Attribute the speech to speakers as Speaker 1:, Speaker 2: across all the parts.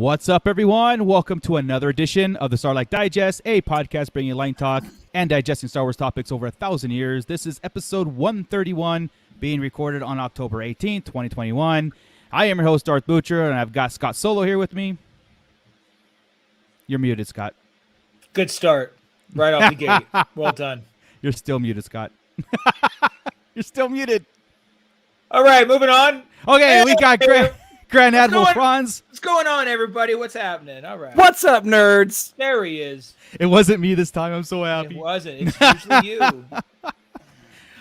Speaker 1: What's up, everyone? Welcome to another edition of the Starlight Digest, a podcast bringing you line talk and digesting Star Wars topics over 1,000 years. This is episode 131, being recorded on October 18th, 2021. I am your host, Darth Butcher, and I've got Scott Solo here with me. You're muted, Scott.
Speaker 2: Good start. Right off the gate. Well done.
Speaker 1: You're still muted, Scott. You're still muted.
Speaker 2: All right, moving on.
Speaker 1: Okay, we got Grand Admiral Franz.
Speaker 2: What's going on, everybody? What's happening? All right.
Speaker 3: What's up, nerds?
Speaker 2: There he is.
Speaker 1: It wasn't me this time. I'm so happy.
Speaker 2: It wasn't. It's usually you.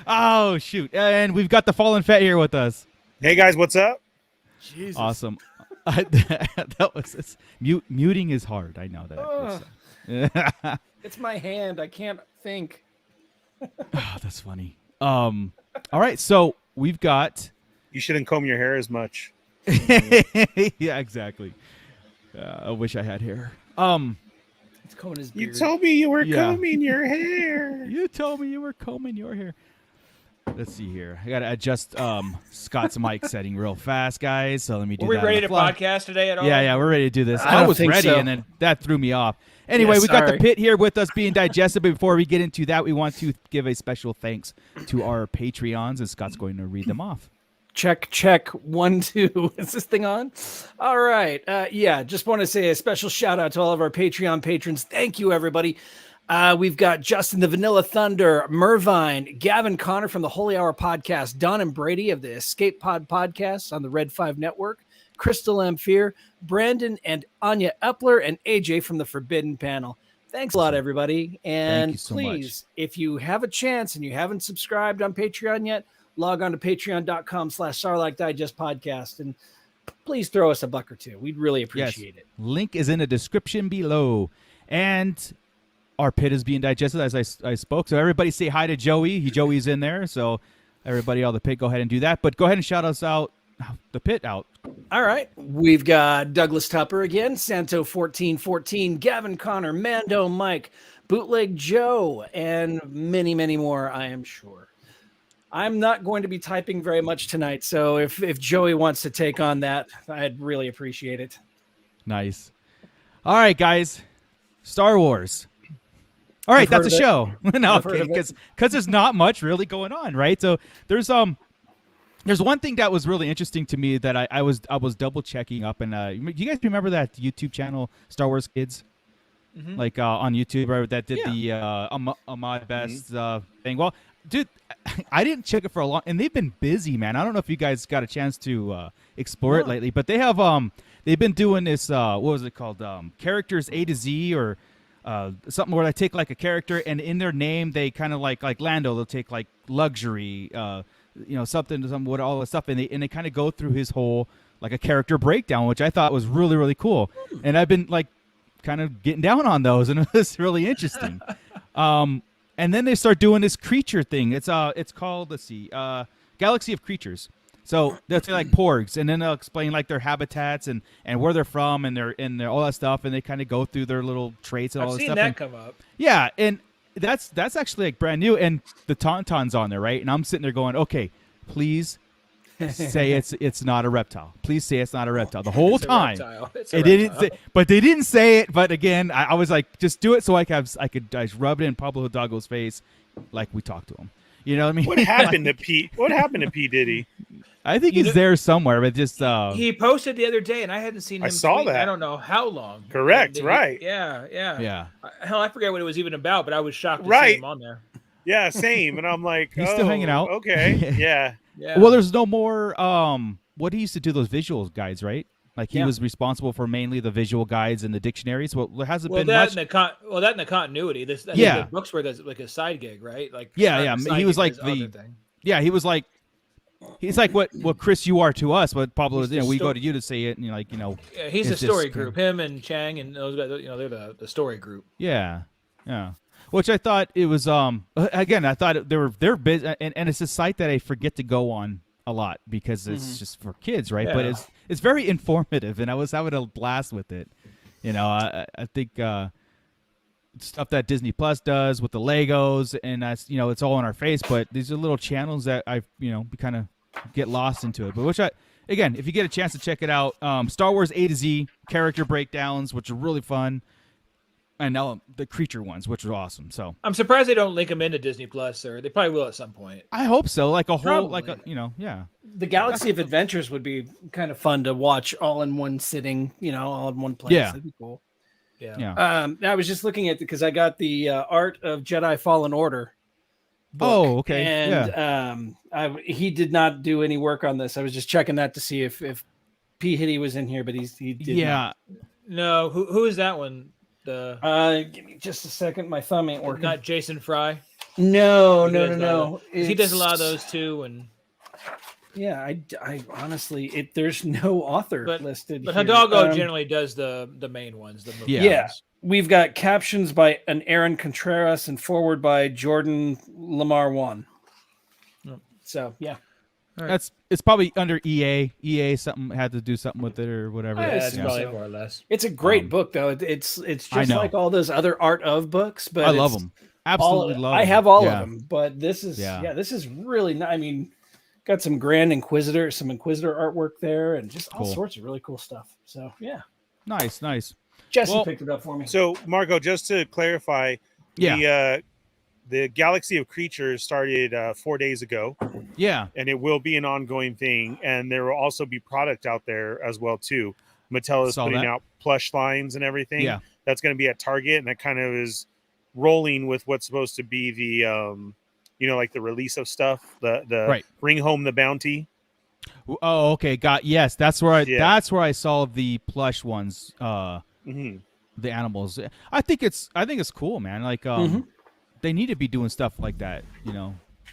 Speaker 1: Oh, shoot. And we've got the Fallen Fett here with us.
Speaker 4: Hey, guys. What's up?
Speaker 3: Jesus.
Speaker 1: Awesome. That was muting is hard. I know that.
Speaker 3: It's my hand. I can't think.
Speaker 1: Oh, that's funny. All right. So we've got.
Speaker 4: You shouldn't comb your hair as much.
Speaker 1: Yeah, exactly. I wish I had hair.
Speaker 3: It's combing his beard.
Speaker 4: You told me you were combing your hair.
Speaker 1: You told me you were combing your hair. Let's see here. I gotta adjust Scott's mic setting real fast, guys. So let me do that.
Speaker 2: Were we ready to podcast today at all?
Speaker 1: Yeah, we're ready to do this.
Speaker 3: I
Speaker 1: was
Speaker 3: think
Speaker 1: ready,
Speaker 3: so.
Speaker 1: and then that threw me off. Anyway, we got the pit here with us being digested. But before we get into that, we want to give a special thanks to our Patreons, and Scott's going to read them off.
Speaker 3: Check. 1, 2. Is this thing on? All right. Just want to say a special shout out to all of our Patreon patrons. Thank you, everybody. We've got Justin the Vanilla Thunder, Mervine, Gavin Connor from the Holy Hour Podcast, Don and Brady of the Escape Pod Podcast on the Red 5 Network, Crystal Amphere, Brandon and Anya Epler, and AJ from the Forbidden Panel. Thanks a lot, everybody. And please, if you have a chance and you haven't subscribed on Patreon yet, log on to patreon.com/Sarlacc Digest Podcast and please throw us a buck or two. We'd really appreciate it.
Speaker 1: Link is in the description below. And our pit is being digested as I spoke. So everybody say hi to Joey. Joey's in there. So everybody on the pit, go ahead and do that. But go ahead and shout us out, the pit out.
Speaker 3: All right. We've got Douglas Tupper again, Santo1414, Gavin Connor, Mando Mike, Bootleg Joe, and many, many more, I am sure. I'm not going to be typing very much tonight, so if Joey wants to take on that, I'd really appreciate it.
Speaker 1: Nice. All right, guys. Star Wars. All right, that's a show. No, okay, because there's not much really going on, right? So there's one thing that was really interesting to me that I was double checking up, and you guys remember that YouTube channel Star Wars Kids, like on YouTube, right? That did the Ahmad Best thing. Well, dude, I didn't check it for a long, and they've been busy, man. I don't know if you guys got a chance to explore it lately, but they have they've been doing this what was it called, Characters A to Z, or something where they take like a character and in their name they kind of like Lando, they'll take like luxury, something with all this stuff, and they kind of go through his whole like a character breakdown, which I thought was really, really cool. And I've been like kind of getting down on those, and it was really interesting. And then they start doing this creature thing. It's called, let's see, Galaxy of Creatures. So they'll say like porgs, and then they'll explain like their habitats and where they're from and their all that stuff, and they kind of go through their little traits and all this stuff.
Speaker 2: I've seen that come up.
Speaker 1: Yeah, and that's actually like brand new, and the Tauntaun's on there, right? And I'm sitting there going, okay, please say it's not a reptile. Please say it's not a reptile. The whole time they didn't say it. But again, I was like, just do it so I could rub it in Pablo Hidalgo's face, like we talked to him. You know what I mean?
Speaker 4: What happened to P? What happened to P Diddy?
Speaker 1: I think he's there somewhere, but just
Speaker 2: he posted the other day, and I hadn't seen him.
Speaker 4: I saw
Speaker 2: tweet,
Speaker 4: that.
Speaker 2: I don't know how long.
Speaker 4: Correct, right?
Speaker 2: Yeah. Hell, I forget what it was even about, but I was shocked to see him on there.
Speaker 4: Yeah, same. And I'm like,
Speaker 1: he's still hanging out.
Speaker 4: Okay, yeah.
Speaker 1: Well, there's no more. What he used to do, those visual guides, right? Like he was responsible for mainly the visual guides and the dictionaries. Well, there hasn't been much.
Speaker 2: That in the continuity. The books were like a side gig, right? Like
Speaker 1: he was like he was like. He's like what Chris you are to us, but Pablo, we go to you to say it, and you're like,
Speaker 2: Yeah, he's a story group. Him and Chang and those guys, they're the story group.
Speaker 1: Yeah. Which I thought it was. Again, I thought they're busy, and it's a site that I forget to go on a lot because it's just for kids, right?
Speaker 2: Yeah.
Speaker 1: But it's very informative, and I was having a blast with it. I think stuff that Disney Plus does with the Legos, and that's it's all in our face. But these are little channels that I've kind of get lost into it. But which again, if you get a chance to check it out, Star Wars A to Z character breakdowns, which are really fun, and now the creature ones, which are awesome. So
Speaker 2: I'm surprised they don't link them into Disney Plus, or they probably will at some point.
Speaker 1: I hope so. Like a whole,
Speaker 3: Probably.
Speaker 1: yeah.
Speaker 3: The Galaxy of Adventures would be kind of fun to watch all in one sitting, all in one place.
Speaker 1: Yeah.
Speaker 3: That'd be cool.
Speaker 2: Yeah.
Speaker 3: I was just looking at because I got the Art of Jedi Fallen Order book.
Speaker 1: Oh, okay.
Speaker 3: And he did not do any work on this. I was just checking that to see if P. Hitty was in here, but he did not.
Speaker 2: No, who is that one?
Speaker 3: Give me just a second. My thumb ain't working.
Speaker 2: Not Jason Fry.
Speaker 3: No.
Speaker 2: He does a lot of those too, and
Speaker 3: yeah, I honestly, there's no author listed.
Speaker 2: But
Speaker 3: here.
Speaker 2: Hidalgo generally does the main ones. The movie
Speaker 3: ones. We've got captions by an Aaron Contreras and forward by Jordan Lamar One. So yeah.
Speaker 2: Right.
Speaker 1: It's probably under EA. EA something had to do something with it or whatever.
Speaker 2: Yeah, that's probably more or less.
Speaker 3: It's a great book though. It's just like all those other art of books, but
Speaker 1: I love them. Absolutely love them.
Speaker 3: I have all of them, but this is this is really not. I mean, got some Grand Inquisitor, some Inquisitor artwork there, and just all sorts of really cool stuff. So yeah,
Speaker 1: nice.
Speaker 3: Jesse picked it up for me.
Speaker 4: So Marco, just to clarify, the Galaxy of Creatures started 4 days ago.
Speaker 1: Yeah.
Speaker 4: And it will be an ongoing thing. And there will also be product out there as well, too. Mattel is putting out plush lines and everything.
Speaker 1: Yeah.
Speaker 4: That's going to be at Target. And that kind of is rolling with what's supposed to be the, like the release of stuff. The Bring Home the Bounty.
Speaker 1: Oh, okay. Yes. That's where I saw the plush ones. The animals. I think it's cool, man. Like, they need to be doing stuff like that,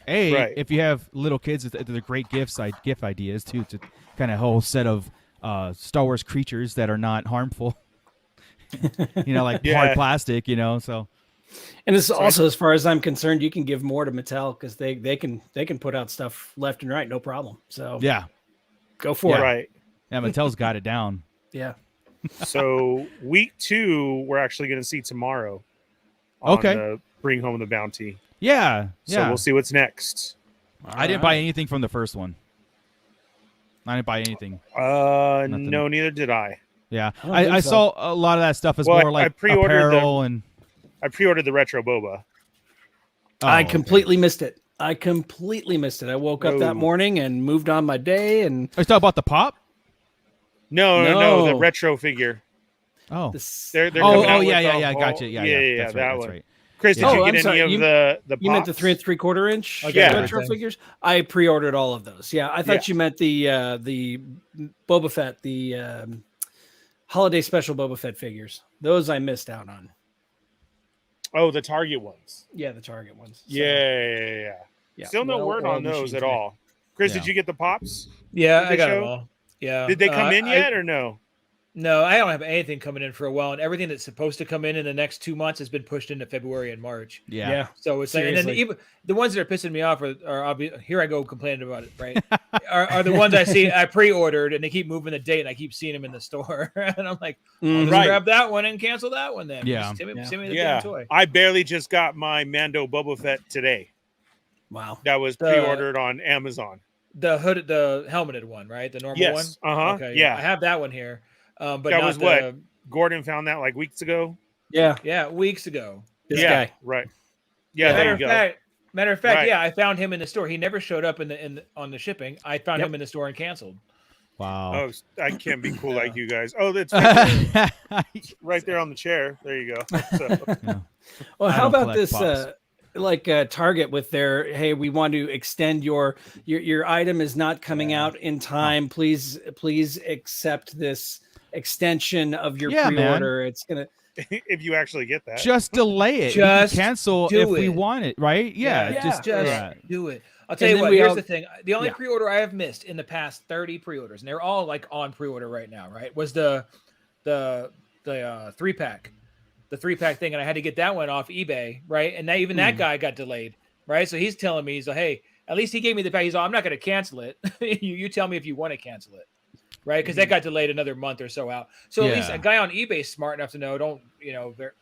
Speaker 1: if you have little kids, they're great gift ideas too, to kind of a whole set of Star Wars creatures that are not harmful, like hard plastic, so.
Speaker 3: And this is also, as far as I'm concerned, you can give more to Mattel because they can put out stuff left and right, no problem. So
Speaker 1: yeah,
Speaker 3: go for it.
Speaker 4: Right.
Speaker 1: Yeah, Mattel's got it down.
Speaker 3: Yeah.
Speaker 4: So week 2, we're actually going to see tomorrow. On the Bring Home the Bounty.
Speaker 1: Yeah.
Speaker 4: So we'll see what's next.
Speaker 1: I didn't buy anything from the first one. I didn't buy anything.
Speaker 4: No, neither did I.
Speaker 1: Yeah, I saw a lot of that stuff as more like apparel and.
Speaker 4: I pre-ordered the retro Boba.
Speaker 3: I completely missed it. I woke up that morning and moved on my day. And
Speaker 1: are you talking about the pop?
Speaker 4: No, the retro figure.
Speaker 1: Oh,
Speaker 4: they're coming out
Speaker 1: yeah, gotcha. Yeah,
Speaker 4: that's
Speaker 1: that
Speaker 4: one.
Speaker 1: That's right.
Speaker 4: Chris, did you get any of the pops?
Speaker 3: You meant the 3 3/4 inch retro figures? I pre-ordered all of those. Yeah, I thought you meant the Boba Fett, the holiday special Boba Fett figures. Those I missed out on.
Speaker 4: Oh, the Target ones.
Speaker 3: Yeah, the Target ones. So,
Speaker 4: yeah. Still no word on those at all. Chris, did you get the pops?
Speaker 2: Yeah, I got them all. Yeah.
Speaker 4: Did they come in yet or no?
Speaker 2: No, I don't have anything coming in for a while, and everything that's supposed to come in the next 2 months has been pushed into February and March.
Speaker 1: Yeah.
Speaker 2: So it's like, and then even the ones that are pissing me off are here I go complaining about it, right? are the ones I pre-ordered and they keep moving the date and I keep seeing them in the store, and I'm like, I'll just grab that one and cancel that one then.
Speaker 1: Yeah.
Speaker 2: Just send me the damn toy.
Speaker 4: I barely just got my Mando Boba Fett today.
Speaker 3: Wow.
Speaker 4: That was pre-ordered on Amazon.
Speaker 2: The helmeted one, right? The normal one. Okay. Yeah, I have that one here. But
Speaker 4: that was what Gordon found that like weeks ago.
Speaker 2: Yeah, weeks ago.
Speaker 3: This guy,
Speaker 4: right? Yeah, there you go.
Speaker 2: Matter of fact, I found him in the store. He never showed up on the shipping. I found him in the store and canceled.
Speaker 1: Wow.
Speaker 4: Oh, I can't be cool like you guys. Oh, that's right there on the chair. There you go. So.
Speaker 3: Well, how about this? Target with their, hey, we want to extend your item is not coming out in time. Please accept this extension of your pre-order. Man. It's gonna
Speaker 4: if you actually get that,
Speaker 1: just delay it. Just cancel if we want it, right?
Speaker 2: Just do it. I'll tell you what. Here's the thing: the only pre-order I have missed in the past 30 pre-orders, and they're all like on pre-order right now, right? Was the 3-pack. The 3-pack thing, and I had to get that one off eBay, right? And even that guy got delayed, right? So he's telling me, he's like, hey, at least he gave me the pack. He's like, I'm not going to cancel it. you tell me if you want to cancel it, right? Because that got delayed another month or so out. So at least a guy on eBay is smart enough to know,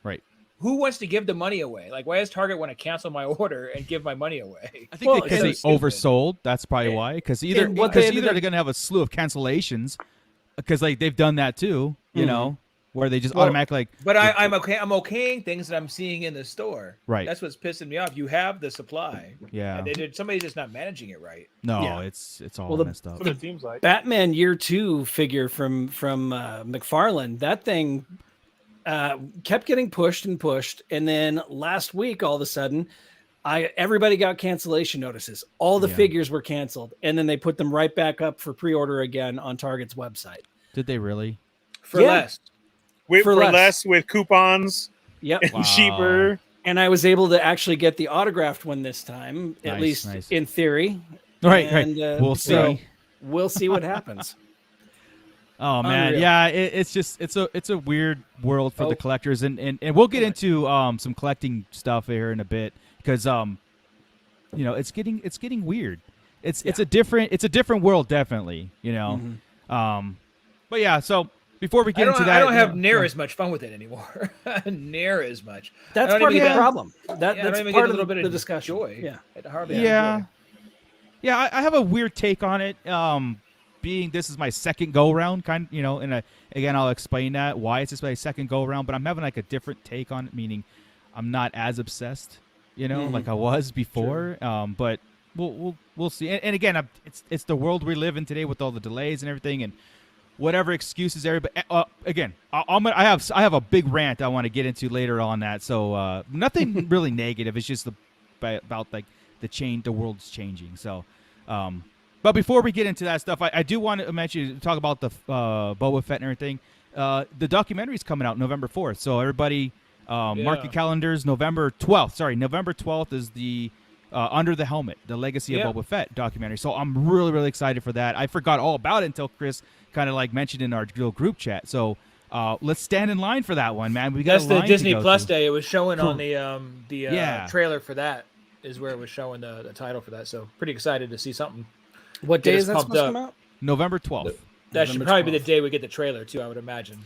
Speaker 2: right. who wants to give the money away? Like, why does Target want to cancel my order and give my money away?
Speaker 1: I think because they oversold. That's probably why. Because either they're going to have a slew of cancellations, because like they've done that too. You know, where they just automatically like.
Speaker 2: But I'm okaying things that I'm seeing in the store.
Speaker 1: Right.
Speaker 2: That's what's pissing me off. You have the supply.
Speaker 1: Yeah.
Speaker 2: And somebody's just not managing it right.
Speaker 1: No, it's all messed up.
Speaker 4: That's what it seems like.
Speaker 3: Batman Year 2 figure from McFarlane, that thing kept getting pushed, and then last week all of a sudden, everybody got cancellation notices. All the figures were canceled, and then they put them right back up for pre-order again on Target's website.
Speaker 1: Did they really?
Speaker 2: For less.
Speaker 4: For less with coupons.
Speaker 3: Yep.
Speaker 4: Wow. Cheaper.
Speaker 3: And I was able to actually get the autographed one this time, at least in theory.
Speaker 1: Right.
Speaker 3: We'll see. So we'll see what happens.
Speaker 1: Oh man, unreal. Yeah, it's a weird world for the collectors, and we'll get into some collecting stuff here in a bit, because it's getting weird. It's a different world, definitely. But yeah, so before we get into that,
Speaker 2: I don't have near as much fun with it anymore. Near as much.
Speaker 3: That's part of the problem. That's part of the discussion.
Speaker 2: Joy.
Speaker 3: Yeah.
Speaker 1: Yeah. I have a weird take on it. Being this is my second go round, and again I'll explain that why it's just my second go round. But I'm having like a different take on it, meaning I'm not as obsessed, like I was before. Sure. But we'll see. And again, it's the world we live in today with all the delays and everything, and whatever excuses everybody. Again, I have a big rant I want to get into later on that. So nothing really negative. It's just about like the world's changing. So, but before we get into that stuff, I do want to talk about the Boba Fett and everything. The documentary is coming out November 4th. So everybody, mark your calendars. November 12th. Sorry, November 12th is the Under the Helmet, the Legacy of Boba Fett documentary. So I'm really, really excited for that. I forgot all about it until Chris kind of like mentioned in our little group chat. So let's stand in line for that one, man.
Speaker 2: That's the Disney Plus Day. It was showing on the trailer for that is where it was showing the title for that. So pretty excited to see something.
Speaker 3: What day is that supposed to come out?
Speaker 1: November 12th.
Speaker 2: That should probably be the day we get the trailer too, I would imagine.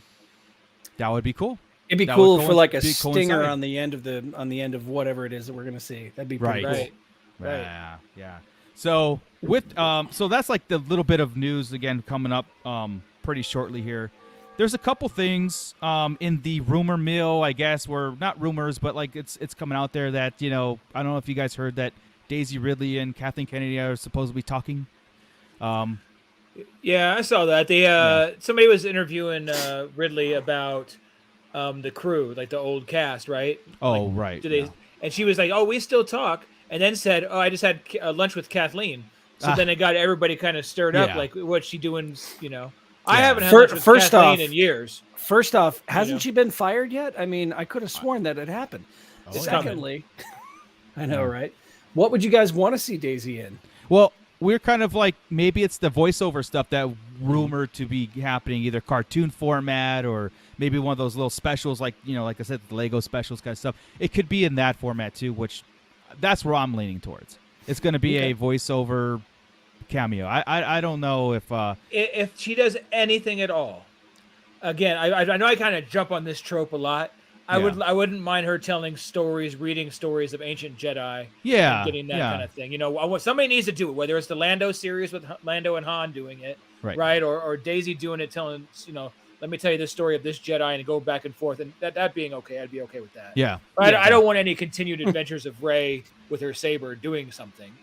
Speaker 1: That would be cool.
Speaker 3: It'd be cool for like a stinger on the end of whatever it is that we're gonna see. That'd be pretty cool.
Speaker 1: Right. Yeah. So so that's like the little bit of news again coming up pretty shortly here. There's a couple things in the rumor mill, I guess, were not rumors, but like it's coming out there that I don't know if you guys heard that Daisy Ridley and Kathleen Kennedy are supposedly talking.
Speaker 2: Yeah, I saw that. Somebody was interviewing Ridley about the crew, like the old cast, right?
Speaker 1: Oh, right.
Speaker 2: And she was like, "Oh, we still talk," and then said, "Oh, I just had lunch with Kathleen." So then it got everybody kind of stirred up, like, what's she doing? I haven't had lunch with Kathleen in years.
Speaker 3: First off, hasn't she been fired yet? I mean, I could have sworn that it happened. Secondly, I know, right? What would you guys want to see Daisy in?
Speaker 1: Well, we're kind of like, maybe it's the voiceover stuff that rumored to be happening, either cartoon format or maybe one of those little specials, like like I said, the Lego specials kind of stuff. It could be in that format too, which that's where I'm leaning towards. It's going to be a voiceover cameo. I don't know if
Speaker 2: she does anything at all. Again, I know I kind of jump on this trope a lot. I wouldn't mind her telling stories, reading stories of ancient Jedi.
Speaker 1: Yeah,
Speaker 2: and getting that kind of thing. Somebody needs to do it. Whether it's the Lando series with Lando and Han doing it, right, or Daisy doing it, telling let me tell you this story of this Jedi and go back and forth, and that being okay, I'd be okay with that.
Speaker 1: Yeah,
Speaker 2: I don't want any continued adventures of Rey with her saber doing something.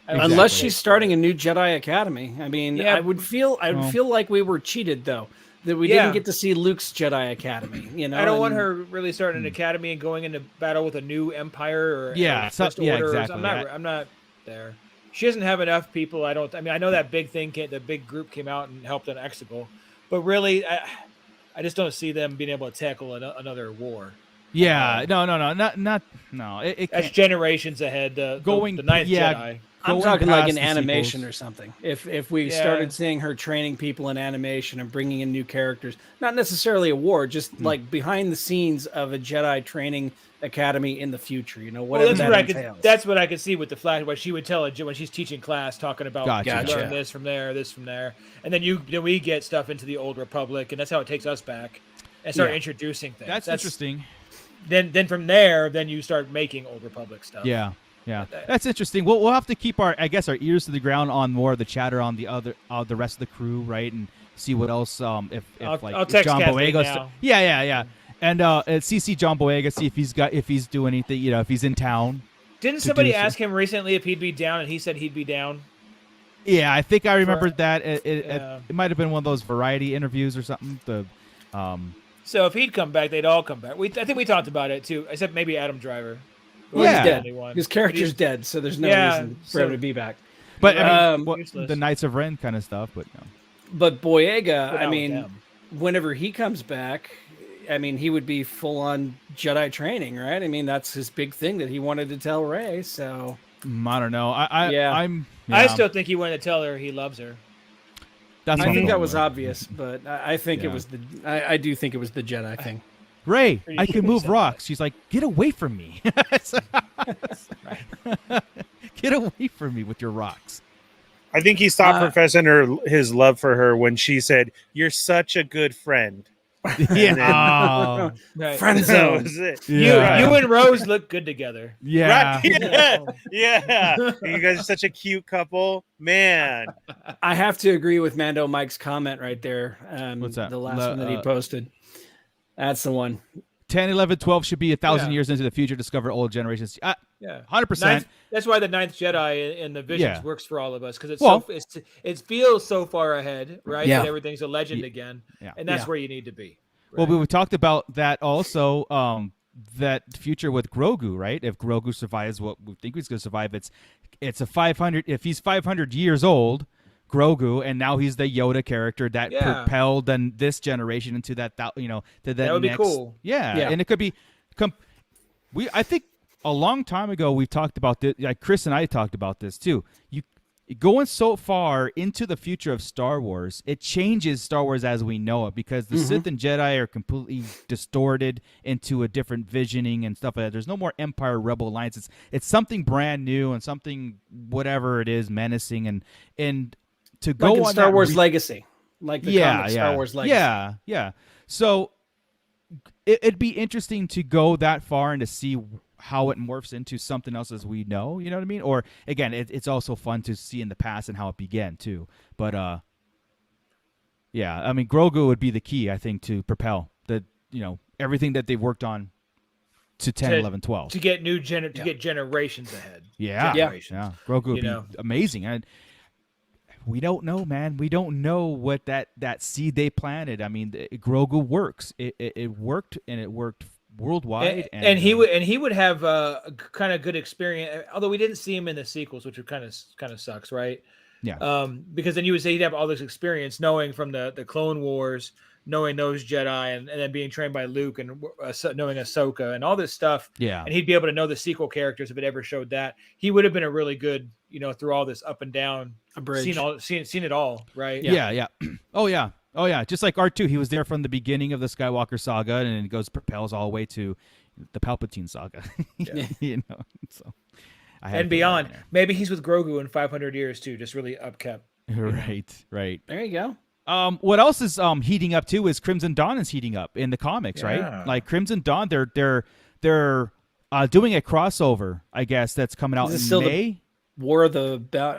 Speaker 3: Unless she's starting a new Jedi Academy. I mean, I would feel like we were cheated though. That we didn't get to see Luke's Jedi Academy,
Speaker 2: I don't want her really starting an academy and going into battle with a new empire or First Order.
Speaker 1: Exactly.
Speaker 2: I'm not there. She doesn't have enough people. I know that big thing, the big group came out and helped on Exegol, but really, I just don't see them being able to tackle another war.
Speaker 1: Yeah, no.
Speaker 2: That's generations ahead. The Ninth Jedi.
Speaker 3: I'm talking like an animation or something. If we started seeing her training people in animation and bringing in new characters, not necessarily a war, just like behind the scenes of a Jedi training academy in the future, whatever that entails.
Speaker 2: That's what I could see with the Flash. What she would tell when she's teaching class, talking about learn this from there, and then we get stuff into the Old Republic, and that's how it takes us back and start introducing things.
Speaker 1: That's interesting.
Speaker 2: then from there, then you start making Old Republic stuff.
Speaker 1: Yeah. That's interesting. We'll have to keep our ears to the ground on more of the chatter on the rest of the crew, right? And see what else. I'll
Speaker 2: text
Speaker 1: John
Speaker 2: Kathleen
Speaker 1: Boyega.
Speaker 2: now.
Speaker 1: Yeah. And CC John Boyega, see if he's doing anything. If he's in town.
Speaker 2: Didn't somebody ask him recently if he'd be down, and he said he'd be down?
Speaker 1: Yeah, I think I remembered that. It might have been one of those variety interviews or something.
Speaker 2: So if he'd come back, they'd all come back. I think we talked about it too, except maybe Adam Driver.
Speaker 3: Well, he's dead. His character's dead, so there's no reason for him to be back.
Speaker 1: But I mean, the Knights of Ren kind of stuff. But no.
Speaker 3: But Boyega, whenever he comes back, he would be full on Jedi training, right? I mean, that's his big thing that he wanted to tell Rey. So
Speaker 1: I don't know. I
Speaker 2: still think he wanted to tell her he loves her.
Speaker 3: I think that was obvious, but I think it was I do think it was the Jedi thing.
Speaker 1: Rey, I can move rocks. She's like, get away from me. Get away from me with your rocks.
Speaker 4: I think he stopped professing his love for her when she said, "You're such a good friend."
Speaker 1: Yeah.
Speaker 2: Right.
Speaker 3: Friend zone.
Speaker 2: You and Rose look good together.
Speaker 1: Yeah.
Speaker 4: Right? Yeah. You guys are such a cute couple. Man.
Speaker 3: I have to agree with Mando Mike's comment right there.
Speaker 1: What's that?
Speaker 3: The last one that he posted. That's the one.
Speaker 1: 10, 11, 12 should be 1,000 years into the future, discover old generations. 100%.
Speaker 2: That's why the Ninth Jedi in the Visions works for all of us, because it feels so far ahead, right?
Speaker 3: Yeah.
Speaker 2: That everything's a legend again, and that's where you need to be.
Speaker 1: Right? Well, we talked about that also. That future with Grogu, right? If Grogu survives what we think he's going to survive, it's a 500. If he's 500 years old, Grogu, and now he's the Yoda character that propelled then this generation into that to that
Speaker 2: would
Speaker 1: next,
Speaker 2: be cool.
Speaker 1: Yeah, and it could be. I think a long time ago we talked about this. Like Chris and I talked about this too. You going so far into the future of Star Wars, it changes Star Wars as we know it, because the Sith and Jedi are completely distorted into a different visioning and stuff like that. There's no more Empire Rebel Alliance. It's something brand new and something whatever it is, menacing and to go
Speaker 3: like
Speaker 1: on
Speaker 3: Star Wars Legacy, like the comic Star Wars Legacy.
Speaker 1: Yeah. So it'd be interesting to go that far and to see how it morphs into something else as we know. You know what I mean? Or again, it's also fun to see in the past and how it began too. But Grogu would be the key, I think, to propel everything that they've worked on to 10, 11, 12
Speaker 2: to get get generations ahead.
Speaker 1: Yeah. Grogu would be amazing. And we don't know, man. We don't know what that seed they planted. I mean, Grogu works. It worked, and it worked worldwide.
Speaker 2: And he would have a kind of good experience. Although we didn't see him in the sequels, which kind of sucks, right?
Speaker 1: Yeah.
Speaker 2: Because then you would say he'd have all this experience, knowing from the Clone Wars, knowing those Jedi, and then being trained by Luke, and knowing Ahsoka and all this stuff.
Speaker 1: Yeah.
Speaker 2: And he'd be able to know the sequel characters if it ever showed that. He would have been a really good, through all this up and down, seen it all, right?
Speaker 1: Yeah. Oh yeah. Just like R2, he was there from the beginning of the Skywalker saga, and it propels all the way to the Palpatine saga. So
Speaker 2: and beyond. Maybe he's with Grogu in 500 years too, just really upkept.
Speaker 1: Right.
Speaker 3: There you go.
Speaker 1: What else is heating up too is Crimson Dawn is heating up in the comics, right? Like Crimson Dawn, they're doing a crossover, I guess, that's coming out in May.
Speaker 3: War of the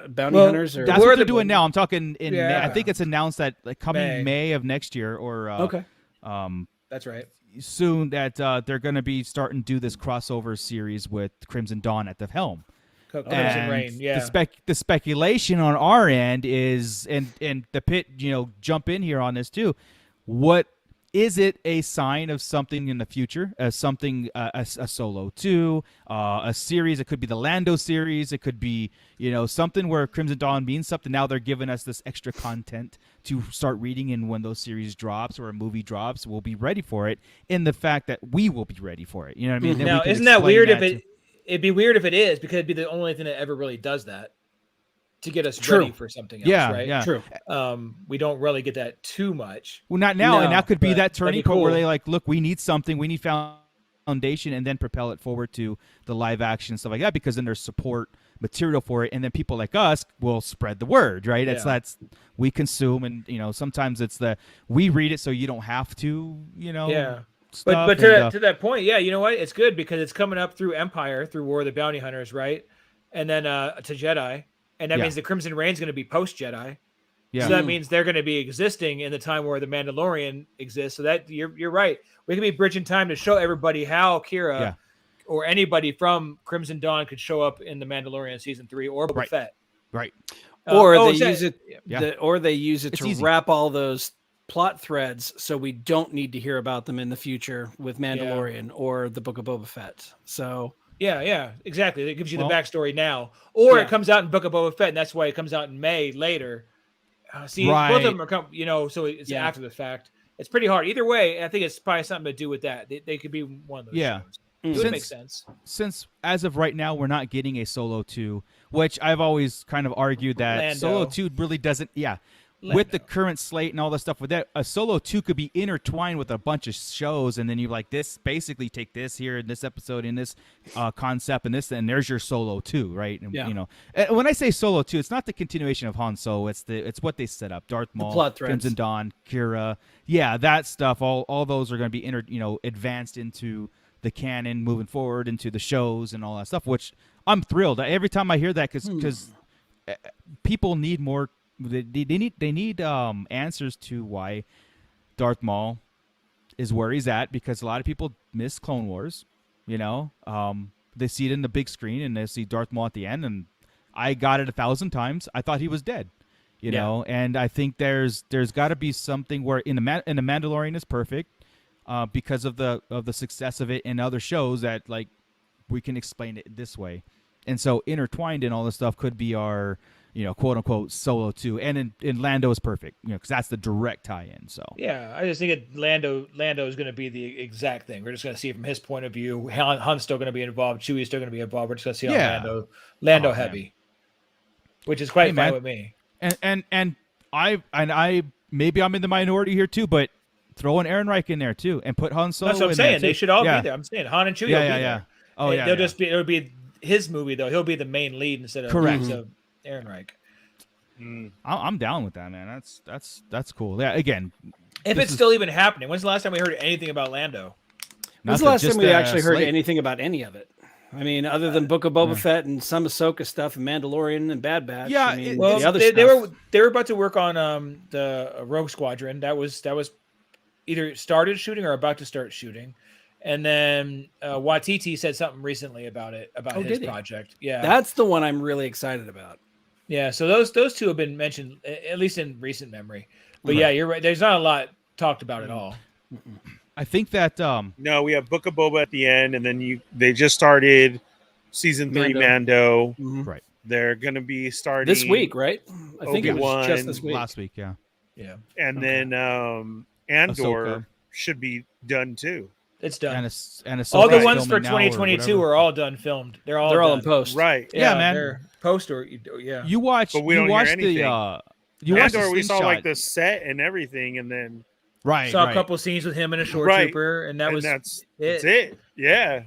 Speaker 3: Bounty Hunters? Or?
Speaker 1: That's what they're doing now. I'm talking in May. I think it's announced that coming May of next year, or
Speaker 3: okay.
Speaker 2: That's right.
Speaker 1: Soon that they're going to be starting to do this crossover series with Crimson Dawn at the helm.
Speaker 2: Crimson Reign, yeah.
Speaker 1: The speculation on our end is, and the pit, jump in here on this too. What is it a sign of something in the future? Something a Solo 2, a series? It could be the Lando series. It could be something where Crimson Dawn means something. Now they're giving us this extra content to start reading, and when those series drops or a movie drops, we'll be ready for it. In the fact that we will be ready for it. You know what I mean?
Speaker 2: Now, isn't that weird? It'd be weird if it is, because it'd be the only thing that ever really does that to get us ready for something else, right?
Speaker 1: Yeah,
Speaker 3: true.
Speaker 2: We don't really get that too much.
Speaker 1: Well, not now, and that could be that turning point where they look, we need something, we need foundation, and then propel it forward to the live action and stuff like that, because then there's support material for it, and then people like us will spread the word, right? That's we consume, and sometimes it's we read it so you don't have to, stuff.
Speaker 2: But to that point, yeah, you know what? It's good because it's coming up through Empire, through War of the Bounty Hunters, right? And then to Jedi, and that means the Crimson Reign's going to be post Jedi. Yeah. So that means they're going to be existing in the time where the Mandalorian exists. So that you're right. We can be bridging time to show everybody how Kira or anybody from Crimson Dawn could show up in the Mandalorian season 3 or Boba Fett.
Speaker 1: Right.
Speaker 3: Or they use it to wrap all those plot threads so we don't need to hear about them in the future with Mandalorian or the Book of Boba Fett. So
Speaker 2: yeah, exactly. It gives you the backstory now. Or it comes out in Book of Boba Fett, and that's why it comes out in May later. Both of them are so it's after the fact. It's pretty hard. Either way, I think it's probably something to do with that. They could be one of those shows. It would make sense.
Speaker 1: Since as of right now, we're not getting a Solo 2, which I've always kind of argued that Solo 2 really doesn't. Yeah. With the current slate and all the stuff with that, a Solo 2 could be intertwined with a bunch of shows, and then you like this basically take this here in this episode in this concept and this, and there's your Solo 2, right? And, you know, when I say Solo 2, it's not the continuation of Han Solo. It's what they set up: Darth Maul, Crimson Dawn, Kira, that stuff. All those are going to be advanced into the canon moving forward into the shows and all that stuff. Which I'm thrilled every time I hear that because people need more. They need answers to why Darth Maul is where he's at, because a lot of people miss Clone Wars. They see it in the big screen and they see Darth Maul at the end, and I got it 1,000 times. I thought he was dead, you know. And I think there's got to be something where in the Mandalorian is perfect because of the success of it in other shows that like we can explain it this way, and so intertwined in all this stuff could be our quote unquote Solo 2, and in Lando is perfect, because that's the direct tie-in. So
Speaker 2: I just think Lando is going to be the exact thing. We're just going to see it from his point of view. Han's still going to be involved. Chewie's still going to be involved. We're just going to see Lando heavy, which is quite fine with me.
Speaker 1: And I maybe I'm in the minority here too, but throw an Ehrenreich in there too, and put Han Solo.
Speaker 2: That's what I'm saying. They should all be there. I'm saying Han and Chewie will be there.
Speaker 1: Oh yeah.
Speaker 2: It'll be his movie though. He'll be the main lead instead of Ehrenreich.
Speaker 1: I'm down with that, man. That's cool. Yeah, again,
Speaker 2: if it's still even happening. When's the last time we heard anything about Lando?
Speaker 3: When's the last time we actually heard anything about any of it? I mean, other than Book of Boba Fett and some Ahsoka stuff and Mandalorian and Bad Batch.
Speaker 1: Yeah,
Speaker 3: the other
Speaker 2: they were about to work on the Rogue Squadron. That was either started shooting or about to start shooting. And then Watiti said something recently about his project. Yeah,
Speaker 3: that's the one I'm really excited about.
Speaker 2: Yeah, so those two have been mentioned at least in recent memory. But yeah, you're right. There's not a lot talked about at all.
Speaker 1: I think that
Speaker 4: no, we have Book of Boba at the end, and then they just started season 3 Mando.
Speaker 1: Right.
Speaker 4: They're going to be starting
Speaker 3: this week, right? I think it was just this week.
Speaker 1: Last week, yeah.
Speaker 4: And then Andor
Speaker 1: Ahsoka
Speaker 4: should be done too.
Speaker 2: It's done.
Speaker 1: And
Speaker 2: all the ones for 2022 are all done filmed. They're all in
Speaker 3: post.
Speaker 4: Right.
Speaker 2: Yeah, man. They're post or
Speaker 1: You watch,
Speaker 4: but we don't hear anything.
Speaker 1: You watched
Speaker 4: Andor, we saw like the set and everything, and then
Speaker 2: saw a couple scenes with him and a shore trooper, and that's
Speaker 4: it. Yeah.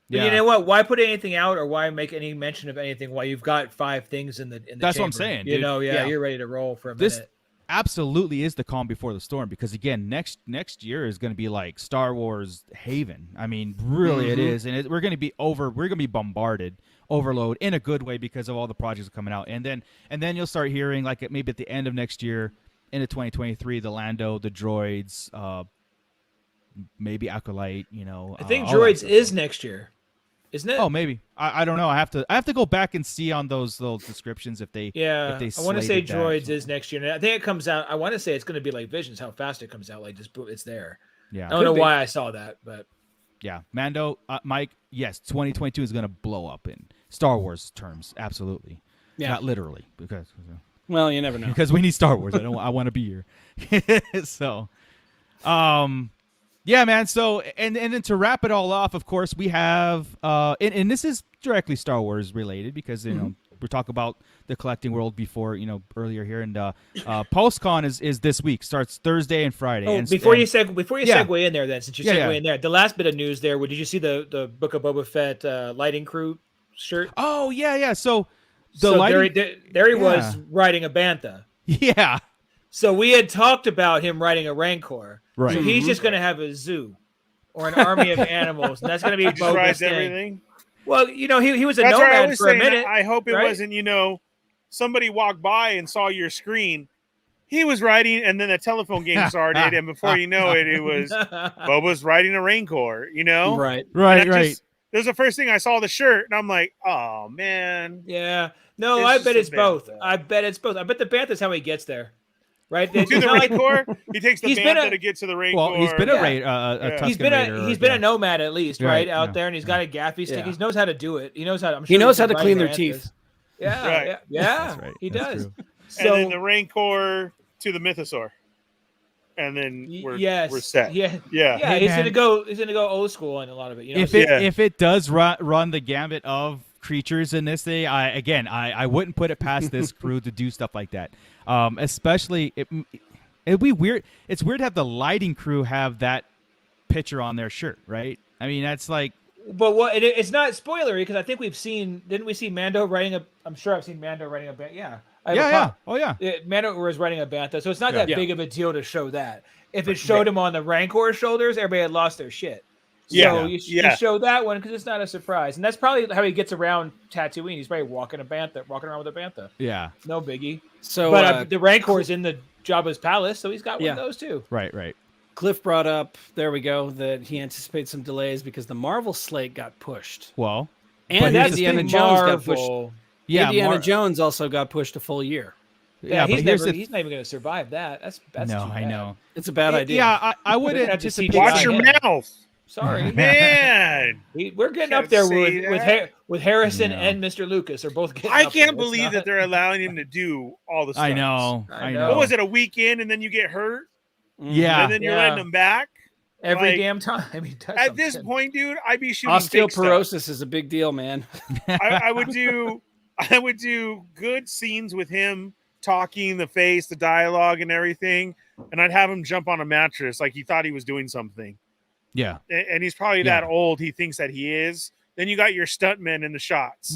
Speaker 2: But you know what? Why put anything out, or why make any mention of anything? While you've got 5 things in the
Speaker 1: That's
Speaker 2: chamber?
Speaker 1: What I'm saying.
Speaker 2: Dude. You're ready to roll for a minute.
Speaker 1: Absolutely is the calm before the storm, because again, next year is going to be like Star Wars haven. I mean, really it is, and we're going to be bombarded, overload in a good way because of all the projects coming out, and then you'll start hearing like maybe at the end of next year into 2023, the Lando, the droids, maybe Acolyte.
Speaker 2: I think droids is next year. Isn't it?
Speaker 1: Oh, maybe. I don't know. I have to go back and see on those little descriptions if they.
Speaker 2: Yeah, I want to say droids is next year. And I think it comes out. I want to say it's going to be like Visions. How fast it comes out, like just it's there.
Speaker 1: Yeah,
Speaker 2: I don't know why I saw that, but
Speaker 1: yeah, Mando, Mike. Yes, 2022 is going to blow up in Star Wars terms. Absolutely. Yeah, not literally, because.
Speaker 3: Well, you never know.
Speaker 1: Because we need Star Wars. I want to be here. So, yeah, man. So, and then to wrap it all off, of course, we have, and this is directly Star Wars related because we're talking about the collecting world before earlier here, and Pulse Con is this week, starts Thursday and Friday.
Speaker 2: Oh, before you segue in there, then since you segue in there, the last bit of news there, did you see the Book of Boba Fett lighting crew shirt?
Speaker 1: Oh yeah. So
Speaker 2: there he was riding a bantha.
Speaker 1: Yeah.
Speaker 2: So we had talked about him riding a Rancor.
Speaker 1: Right.
Speaker 2: So he's just going to have a zoo or an army of animals, and that's going to be
Speaker 4: Just
Speaker 2: Boba's
Speaker 4: rides
Speaker 2: thing.
Speaker 4: everything.
Speaker 2: Well, he was a
Speaker 4: That's what I
Speaker 2: nomad
Speaker 4: was
Speaker 2: for a
Speaker 4: saying.
Speaker 2: minute.
Speaker 4: I hope it
Speaker 2: right?
Speaker 4: wasn't, somebody walked by and saw your screen. He was riding, and then the telephone game started, and before you know it, it was Boba's riding a Rancor,
Speaker 3: Right.
Speaker 1: Right.
Speaker 4: That was the first thing I saw the shirt, and I'm like, oh, man.
Speaker 2: Yeah. No,
Speaker 4: It's
Speaker 2: I
Speaker 4: just
Speaker 2: bet
Speaker 4: a
Speaker 2: it's both.
Speaker 4: bantha.
Speaker 2: I bet it's both. I bet the Bantha's how he gets there. Right?
Speaker 4: To the Rancor? He takes the
Speaker 2: He's been
Speaker 4: Bantha to get to the Rancor.
Speaker 1: Well, he's been a
Speaker 4: Yeah.
Speaker 2: He's
Speaker 1: Tusken
Speaker 2: been
Speaker 1: Raider,
Speaker 2: he's been a nomad at least, right? Out
Speaker 1: yeah,
Speaker 2: there, and he's got a gaffy stick.
Speaker 3: Yeah.
Speaker 2: He knows how to do it. He knows how to.
Speaker 3: He knows
Speaker 2: can
Speaker 3: how to
Speaker 2: ride
Speaker 3: clean their
Speaker 2: Banthas.
Speaker 3: teeth.
Speaker 2: Yeah,
Speaker 4: Right.
Speaker 2: yeah,
Speaker 1: That's right.
Speaker 2: He
Speaker 1: That's
Speaker 2: does.
Speaker 1: true.
Speaker 2: So
Speaker 4: and then the Rancor to the Mythosaur. And then we're set.
Speaker 2: Yeah.
Speaker 1: Hey,
Speaker 2: he's
Speaker 1: man.
Speaker 2: gonna go old school on a lot of it.
Speaker 1: If it does run the gambit of creatures in this thing, I wouldn't put it past this crew to do stuff like that. Especially it'd be weird. It's weird to have the lighting crew have that picture on their shirt, right? I mean, that's like.
Speaker 2: But it's not spoilery because I think didn't we see Mando riding I'm sure I've seen Mando riding a Bantha. Yeah.
Speaker 1: Oh yeah.
Speaker 2: Mando was riding a Bantha, so it's not that big of a deal to show that. If it showed him on the Rancor's shoulders, everybody had lost their shit. So you show that one because it's not a surprise, and that's probably how he gets around Tatooine. He's probably walking around with a Bantha.
Speaker 1: Yeah.
Speaker 2: No biggie.
Speaker 3: So,
Speaker 2: but the Rancor's in the Jabba's palace, so he's got one of those too.
Speaker 1: Right.
Speaker 3: Cliff brought up, there we go, that he anticipates some delays because the Marvel slate got pushed.
Speaker 1: Well,
Speaker 3: and Indiana Jones got pushed.
Speaker 1: Yeah,
Speaker 3: Indiana Jones also got pushed a full year.
Speaker 2: Yeah, he's not even going to survive that. That's
Speaker 1: no,
Speaker 2: too
Speaker 1: I
Speaker 2: bad.
Speaker 1: know.
Speaker 3: It's a bad idea.
Speaker 1: Yeah, I would anticipate.
Speaker 4: Watch your mouth.
Speaker 2: Sorry,
Speaker 4: man.
Speaker 2: We're getting up there with Harrison and Mr. Lucas are both getting.
Speaker 4: I can't believe that they're allowing him to do all the stuff.
Speaker 1: I know.
Speaker 4: What was it, a weekend and then you get hurt?
Speaker 1: Yeah,
Speaker 4: and then you're letting them back
Speaker 2: every damn time.
Speaker 4: At this point, dude, I'd be shooting.
Speaker 3: Osteoporosis is a big deal, man.
Speaker 4: I would do good scenes with him talking, the face, the dialogue, and everything, and I'd have him jump on a mattress like he thought he was doing something.
Speaker 1: Yeah,
Speaker 4: and he's probably that old. He thinks that he is. Then you got your stuntmen in the shots.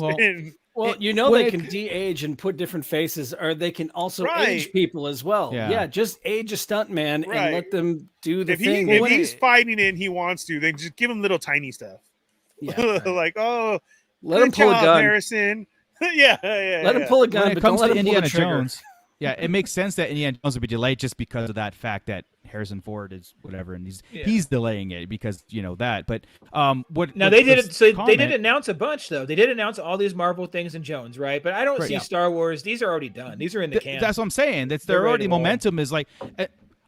Speaker 3: Well, they can de-age and put different faces, or they can also age people as well. Yeah, just age a stuntman and let them do the thing.
Speaker 4: If he's fighting it and he wants to, then just give him little tiny stuff.
Speaker 3: Yeah,
Speaker 4: like,
Speaker 3: let him pull a gun,
Speaker 4: Harrison.
Speaker 3: Let him pull a gun.
Speaker 1: When it
Speaker 3: but
Speaker 1: comes
Speaker 3: don't let
Speaker 1: to
Speaker 3: him pull
Speaker 1: Indiana
Speaker 3: the trigger.
Speaker 1: Jones, it makes sense that Indiana Jones would be delayed just because of that fact that Harrison Ford is whatever, and he's delaying it because that. But
Speaker 2: they did announce a bunch though. They did announce all these Marvel things in Jones, right? But I don't see Star Wars. These are already done. These are in the can.
Speaker 1: That's what I'm saying. They're already momentum is like,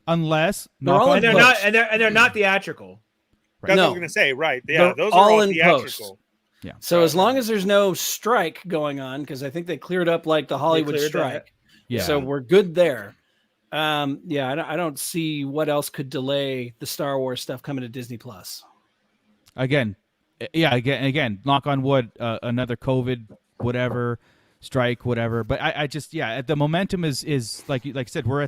Speaker 1: unless
Speaker 2: they're not theatrical.
Speaker 1: Right.
Speaker 4: That's what I was gonna say. Right? Yeah, those are all in theatrical.
Speaker 3: Post. Yeah. So as long as there's no strike going on, because I think they cleared up like the Hollywood strike.
Speaker 1: Yeah.
Speaker 3: So we're good there. I don't see what else could delay the Star Wars stuff coming to Disney Plus.
Speaker 1: Again, knock on wood, another COVID, whatever, strike, whatever. But I just, the momentum is like I said, we're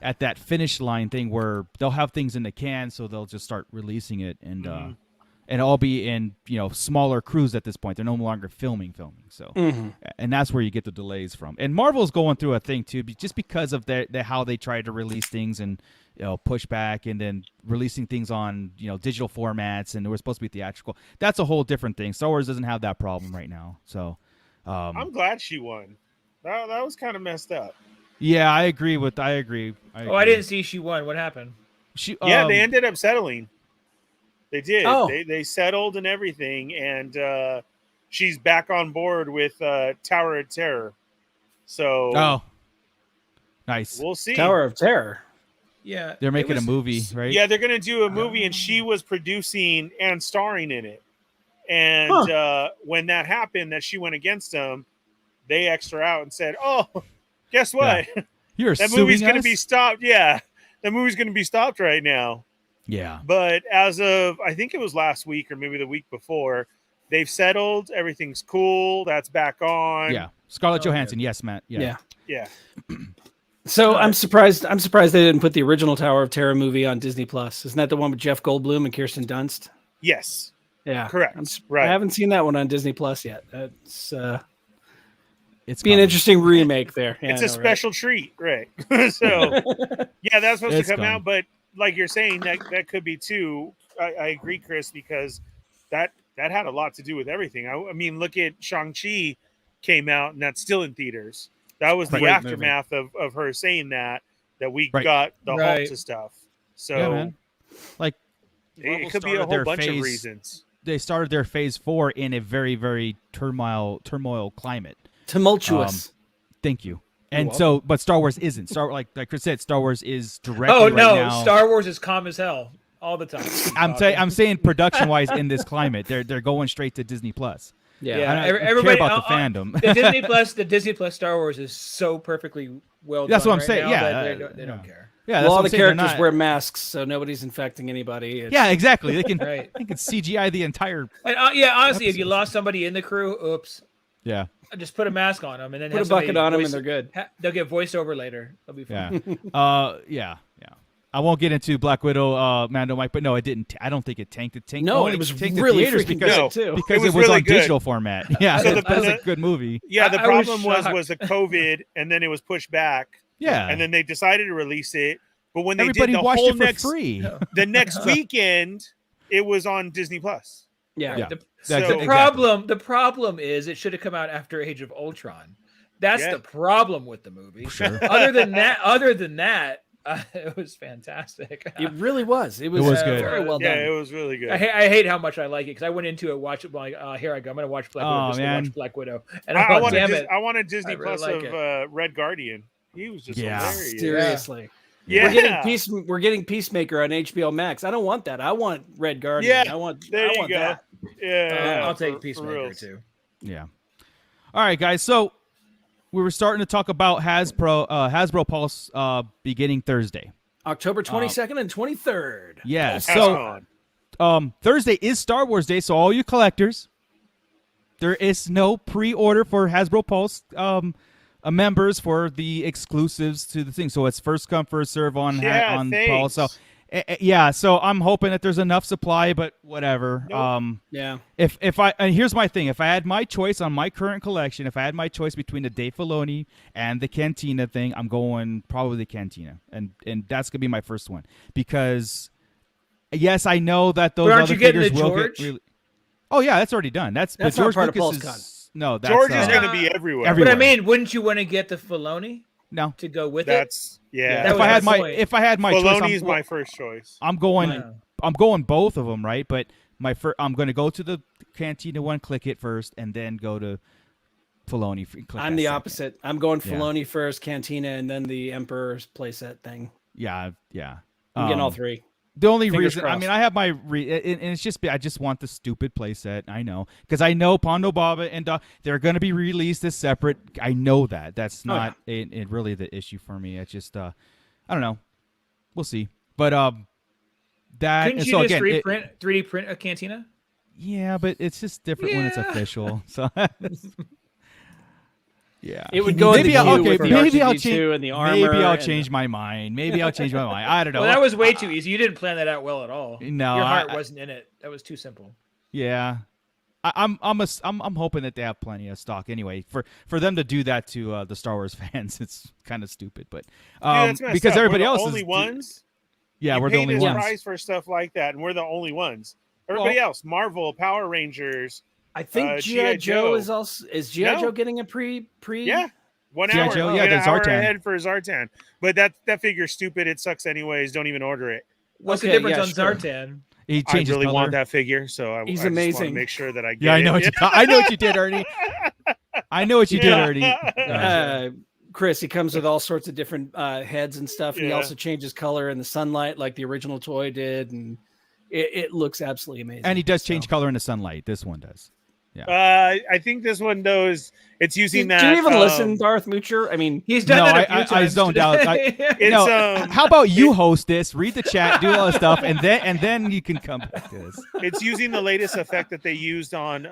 Speaker 1: at that finish line thing where they'll have things in the can, so they'll just start releasing it and all be in smaller crews at this point. They're no longer filming. So, and that's where you get the delays from. And Marvel's going through a thing too, just because of how they try to release things and push back, and then releasing things on digital formats, and we're supposed to be theatrical. That's a whole different thing. Star Wars doesn't have that problem right now. So,
Speaker 4: I'm glad she won. That was kind of messed up.
Speaker 1: Yeah, I agree. I agree.
Speaker 2: I didn't see she won. What happened?
Speaker 4: They ended up settling. They did.
Speaker 3: Oh.
Speaker 4: They settled and everything, and she's back on board with Tower of Terror. So,
Speaker 1: nice.
Speaker 4: We'll see.
Speaker 3: Tower of Terror.
Speaker 2: Yeah,
Speaker 1: they're making a movie, right?
Speaker 4: Yeah, they're going to do a movie, and she was producing and starring in it. And when that happened, that she went against them, they X'd her out and said, "Oh, guess what?
Speaker 1: You're
Speaker 4: that
Speaker 1: suing
Speaker 4: movie's going to
Speaker 1: us?
Speaker 4: be stopped. Yeah, that movie's going to be stopped right now."
Speaker 1: Yeah.
Speaker 4: But as of, I think it was last week or maybe the week before, they've settled. Everything's cool. That's back on.
Speaker 1: Yeah. Scarlett Johansson. Yes, Matt.
Speaker 4: Yeah.
Speaker 3: So I'm surprised they didn't put the original Tower of Terror movie on Disney Plus. Isn't that the one with Jeff Goldblum and Kirsten Dunst?
Speaker 4: Yes.
Speaker 3: Yeah.
Speaker 4: Correct.
Speaker 3: I haven't seen that one on Disney Plus yet. It's
Speaker 1: it's
Speaker 3: be an interesting remake there.
Speaker 4: It's a special treat, right? So that's supposed to come out, but like you're saying, that could be too. I agree, Chris, because that had a lot to do with everything. I mean, look at Shang-Chi came out, and that's still in theaters. That was the aftermath of her saying that we got the halt to stuff. So,
Speaker 1: like,
Speaker 4: it could be a whole bunch of reasons.
Speaker 1: They started their phase 4 in a very, very turmoil climate.
Speaker 3: Tumultuous.
Speaker 1: Thank you. And so, but Star Wars isn't. Like Chris said, Star Wars is directly now.
Speaker 2: Star Wars is calm as hell all the time.
Speaker 1: I'm saying production-wise in this climate, they're going straight to Disney Plus.
Speaker 2: Yeah.
Speaker 1: Everybody care about the fandom.
Speaker 2: The Disney Plus Star Wars is so perfectly well done.
Speaker 1: That's what I'm saying.
Speaker 2: They don't care.
Speaker 1: Yeah,
Speaker 3: all the characters wear masks, so nobody's infecting anybody.
Speaker 1: Yeah, exactly. They can they can CGI the entire.
Speaker 2: And, honestly, if you lost somebody in the crew, oops.
Speaker 1: Yeah.
Speaker 2: Just put a mask on them and then
Speaker 3: put a bucket on them, and they're good.
Speaker 2: They'll get voiceover later. They'll be fine.
Speaker 1: Yeah. I won't get into Black Widow, Mando Mike, but no, it didn't. I don't think it tanked. It tanked.
Speaker 3: No, it was really
Speaker 1: theaters because
Speaker 3: too.
Speaker 1: Because it was really on digital format. Yeah, so that was a good movie.
Speaker 4: Yeah, the problem was the COVID, and then it was pushed back.
Speaker 1: Yeah,
Speaker 4: and then they decided to release it, but when
Speaker 1: everybody
Speaker 4: did the
Speaker 1: watched
Speaker 4: whole
Speaker 1: it for free,
Speaker 4: the next weekend, it was on Disney Plus.
Speaker 3: Yeah.
Speaker 2: The problem is it should have come out after Age of Ultron. That's the problem with the movie.
Speaker 1: Sure.
Speaker 2: Other than that, it was fantastic.
Speaker 3: It really was. It was
Speaker 1: good.
Speaker 3: Very well done.
Speaker 4: Yeah, it was really good.
Speaker 2: I hate how much I like it because I went into it, watched it, like, here I go. I'm going to watch Black Widow just to watch Black Widow. And
Speaker 4: I
Speaker 2: wanted
Speaker 4: Disney Plus of Red Guardian. He was just hilarious.
Speaker 3: Seriously.
Speaker 4: Yeah.
Speaker 3: We're getting Peacemaker on HBO Max. I don't want that. I want Red Guardian.
Speaker 4: Yeah.
Speaker 3: I want
Speaker 4: go.
Speaker 3: that.
Speaker 4: Yeah.
Speaker 2: I'll take Peacemaker too.
Speaker 1: Yeah. All right, guys. So we were starting to talk about Hasbro Pulse beginning Thursday.
Speaker 3: October 22nd and 23rd.
Speaker 1: Yeah. So Thursday is Star Wars Day, so all you collectors, there is no pre-order for Hasbro Pulse members for the exclusives to the thing. So it's first come, first serve on Pulse. So so I'm hoping that there's enough supply, but whatever.
Speaker 3: Nope.
Speaker 1: And here's my thing: if I had my choice on my current collection, if I had my choice between the Dave Filoni and the Cantina thing, I'm going probably the Cantina, and that's gonna be my first one because yes, I know that those other figures will get really. Oh yeah, that's already done. That's
Speaker 3: not
Speaker 1: George
Speaker 3: part
Speaker 1: Lucas
Speaker 3: of Pulse Con.
Speaker 1: No, that's
Speaker 4: George is going to be everywhere.
Speaker 2: But I mean, wouldn't you want to get the Filoni?
Speaker 1: No,
Speaker 2: to go with
Speaker 4: it.
Speaker 1: If I had my
Speaker 4: Filoni's my first choice.
Speaker 1: I'm going both of them, right? But I'm going to go to the Cantina one, click it first, and then go to Filoni.
Speaker 3: I'm the opposite. I'm going Filoni first, Cantina, and then the Emperor's playset thing.
Speaker 1: Yeah.
Speaker 3: I'm getting all three.
Speaker 1: The only reason,
Speaker 3: crossed.
Speaker 1: I mean, I have and it's just, I just want the stupid playset. I know, because I know Pondo Boba and they're going to be released as separate. I know that. That's not really the issue for me. It's just, I don't know. We'll see. But that.
Speaker 2: Couldn't you just 3D print a Cantina?
Speaker 1: Yeah, but it's just different when it's official. So. Yeah,
Speaker 3: it would go. Maybe I'll
Speaker 1: change.
Speaker 3: And the armor.
Speaker 1: Maybe I'll change my mind. Maybe I'll change my mind. I don't know.
Speaker 2: Well, that was way too easy. You didn't plan that out well at all.
Speaker 1: No,
Speaker 2: your heart wasn't in it. That was too simple.
Speaker 1: Yeah, I'm hoping that they have plenty of stock anyway. For them to do that to the Star Wars fans, it's kind of stupid. But because everybody else
Speaker 4: only ones.
Speaker 1: Yeah, we're the only ones.
Speaker 4: Price for stuff like that, and we're the only ones. Everybody else, Marvel, Power Rangers.
Speaker 3: I think G.I. Joe is also. Is G.I. Joe getting a pre?
Speaker 4: Yeah, 1
Speaker 1: hour.
Speaker 4: Joe, an hour ahead for Zartan. But that figure's stupid. It sucks anyways. Don't even order it.
Speaker 2: What's the difference on Zartan?
Speaker 1: He
Speaker 4: I really want that figure, so
Speaker 3: he's
Speaker 4: I
Speaker 3: amazing.
Speaker 4: just want to make sure that I get.
Speaker 1: Yeah, I know what I know what you did, Ernie. I know what you did, Ernie.
Speaker 3: Chris, he comes with all sorts of different heads and stuff, and he also changes color in the sunlight, like the original toy did, and it looks absolutely amazing.
Speaker 1: And he does change color in the sunlight. This one does.
Speaker 4: Yeah. I think this one it's using that.
Speaker 3: Do you even listen, Darth Moocher? I mean,
Speaker 2: he's done that a few times.
Speaker 1: I zoned out. How about you host this, read the chat, do all this stuff, and then you can come back to this.
Speaker 4: It's using the latest effect that they used on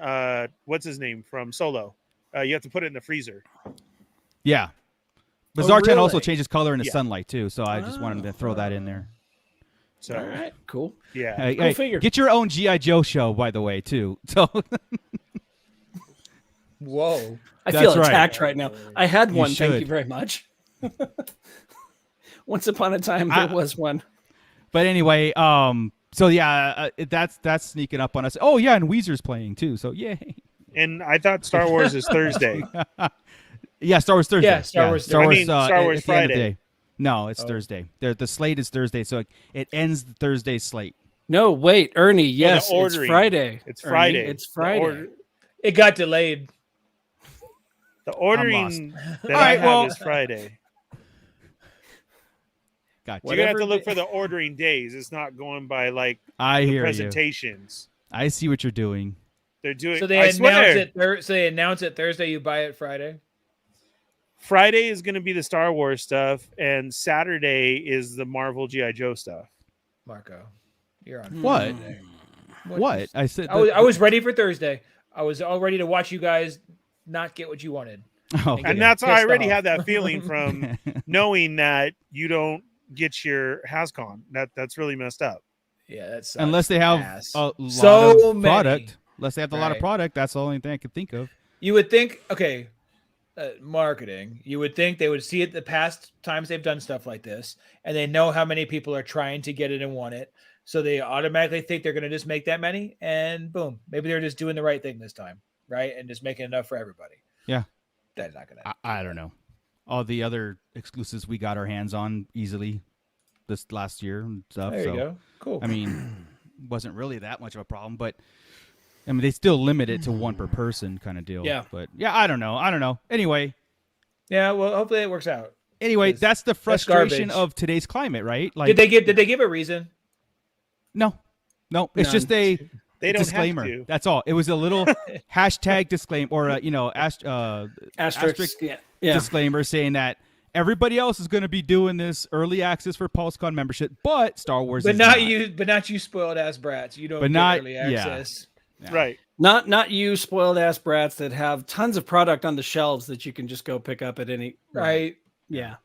Speaker 4: what's his name from Solo. You have to put it in the freezer.
Speaker 1: Yeah. But Zartan also changes color in the sunlight too, so I just wanted to throw that in there.
Speaker 3: So, all right, cool.
Speaker 4: Yeah,
Speaker 3: cool figure.
Speaker 1: Get your own G.I. Joe show, by the way, too. So.
Speaker 2: Whoa!
Speaker 3: I feel attacked right now. I had one. Thank you very much. Once upon a time, there was one.
Speaker 1: But anyway, So yeah, that's sneaking up on us. Oh yeah, and Weezer's playing too. So yay.
Speaker 4: And I thought Star Wars is Thursday.
Speaker 1: Yeah, Star Wars Thursday.
Speaker 2: Yeah, Star Wars.
Speaker 4: I mean, Star Wars
Speaker 1: at the end of the
Speaker 4: Friday.
Speaker 1: day. No, it's Thursday. The slate is Thursday, so it ends the Thursday slate.
Speaker 3: No, wait, Ernie. Yes,
Speaker 4: the
Speaker 3: it's
Speaker 4: ordering.
Speaker 3: Friday.
Speaker 4: It's
Speaker 3: Ernie,
Speaker 4: Friday.
Speaker 3: it's Friday.
Speaker 2: It got delayed.
Speaker 4: The ordering that
Speaker 1: All
Speaker 4: I
Speaker 1: right,
Speaker 4: have
Speaker 1: well-
Speaker 4: is Friday.
Speaker 1: Gotcha.
Speaker 4: You're gonna have to
Speaker 3: Whatever
Speaker 4: look for the ordering days. It's not going by like
Speaker 1: I
Speaker 4: the
Speaker 1: hear you.
Speaker 4: presentations.
Speaker 1: I see what you're doing.
Speaker 4: They're doing.
Speaker 2: So they
Speaker 4: I
Speaker 2: announce
Speaker 4: swear,
Speaker 2: it. So they announce it Thursday. You buy it Friday.
Speaker 4: Friday is going to be the Star Wars stuff, and Saturday is the Marvel GI Joe stuff.
Speaker 2: Marco, you're on.
Speaker 1: What?
Speaker 2: Friday.
Speaker 1: What? I said.
Speaker 2: I was ready for Thursday. I was all ready to watch you guys not get what you wanted.
Speaker 1: Oh,
Speaker 4: And that's I
Speaker 2: pissed
Speaker 4: already
Speaker 2: off.
Speaker 4: had that feeling from knowing that you don't get your Hascon. That's really messed up.
Speaker 2: Yeah, that's
Speaker 1: unless they have
Speaker 2: ass.
Speaker 1: a lot
Speaker 2: So
Speaker 1: of
Speaker 2: many.
Speaker 1: product. Unless they have a lot of
Speaker 2: Right.
Speaker 1: product, that's the only thing I could think of.
Speaker 2: You would think, okay, marketing. You would think they would see it the past times they've done stuff like this, and they know how many people are trying to get it and want it, so they automatically think they're going to just make that many, and boom, maybe they're just doing the right thing this time, right, and just making enough for everybody.
Speaker 1: Yeah.
Speaker 2: That's not going to.
Speaker 1: I don't know. All the other exclusives we got our hands on easily this last year and stuff.
Speaker 2: There
Speaker 1: so
Speaker 2: you go. Cool.
Speaker 1: I mean, wasn't really that much of a problem, but I mean, they still limit it to one per person kind of deal.
Speaker 3: Yeah.
Speaker 1: But yeah, I don't know. Anyway,
Speaker 2: yeah. Well, hopefully it works out.
Speaker 1: that's the frustration
Speaker 2: garbage.
Speaker 1: of today's climate, right? Like,
Speaker 2: Did they give a reason?
Speaker 1: No, it's
Speaker 3: None.
Speaker 1: just a
Speaker 4: They don't
Speaker 1: disclaimer.
Speaker 4: have to.
Speaker 1: That's all. It was a little hashtag disclaimer or
Speaker 3: Asterisk. Yeah.
Speaker 1: disclaimer saying that everybody else is going to be doing this early access for Pulse Con membership, but Star Wars
Speaker 2: But
Speaker 1: is
Speaker 2: not you. But not you, spoiled ass brats. You don't
Speaker 1: But
Speaker 2: get
Speaker 1: not-
Speaker 2: early
Speaker 1: yeah.
Speaker 2: access.
Speaker 1: Yeah.
Speaker 4: Right.
Speaker 3: Not you spoiled ass brats that have tons of product on the shelves that you can just go pick up at any
Speaker 2: Right.
Speaker 3: Yeah.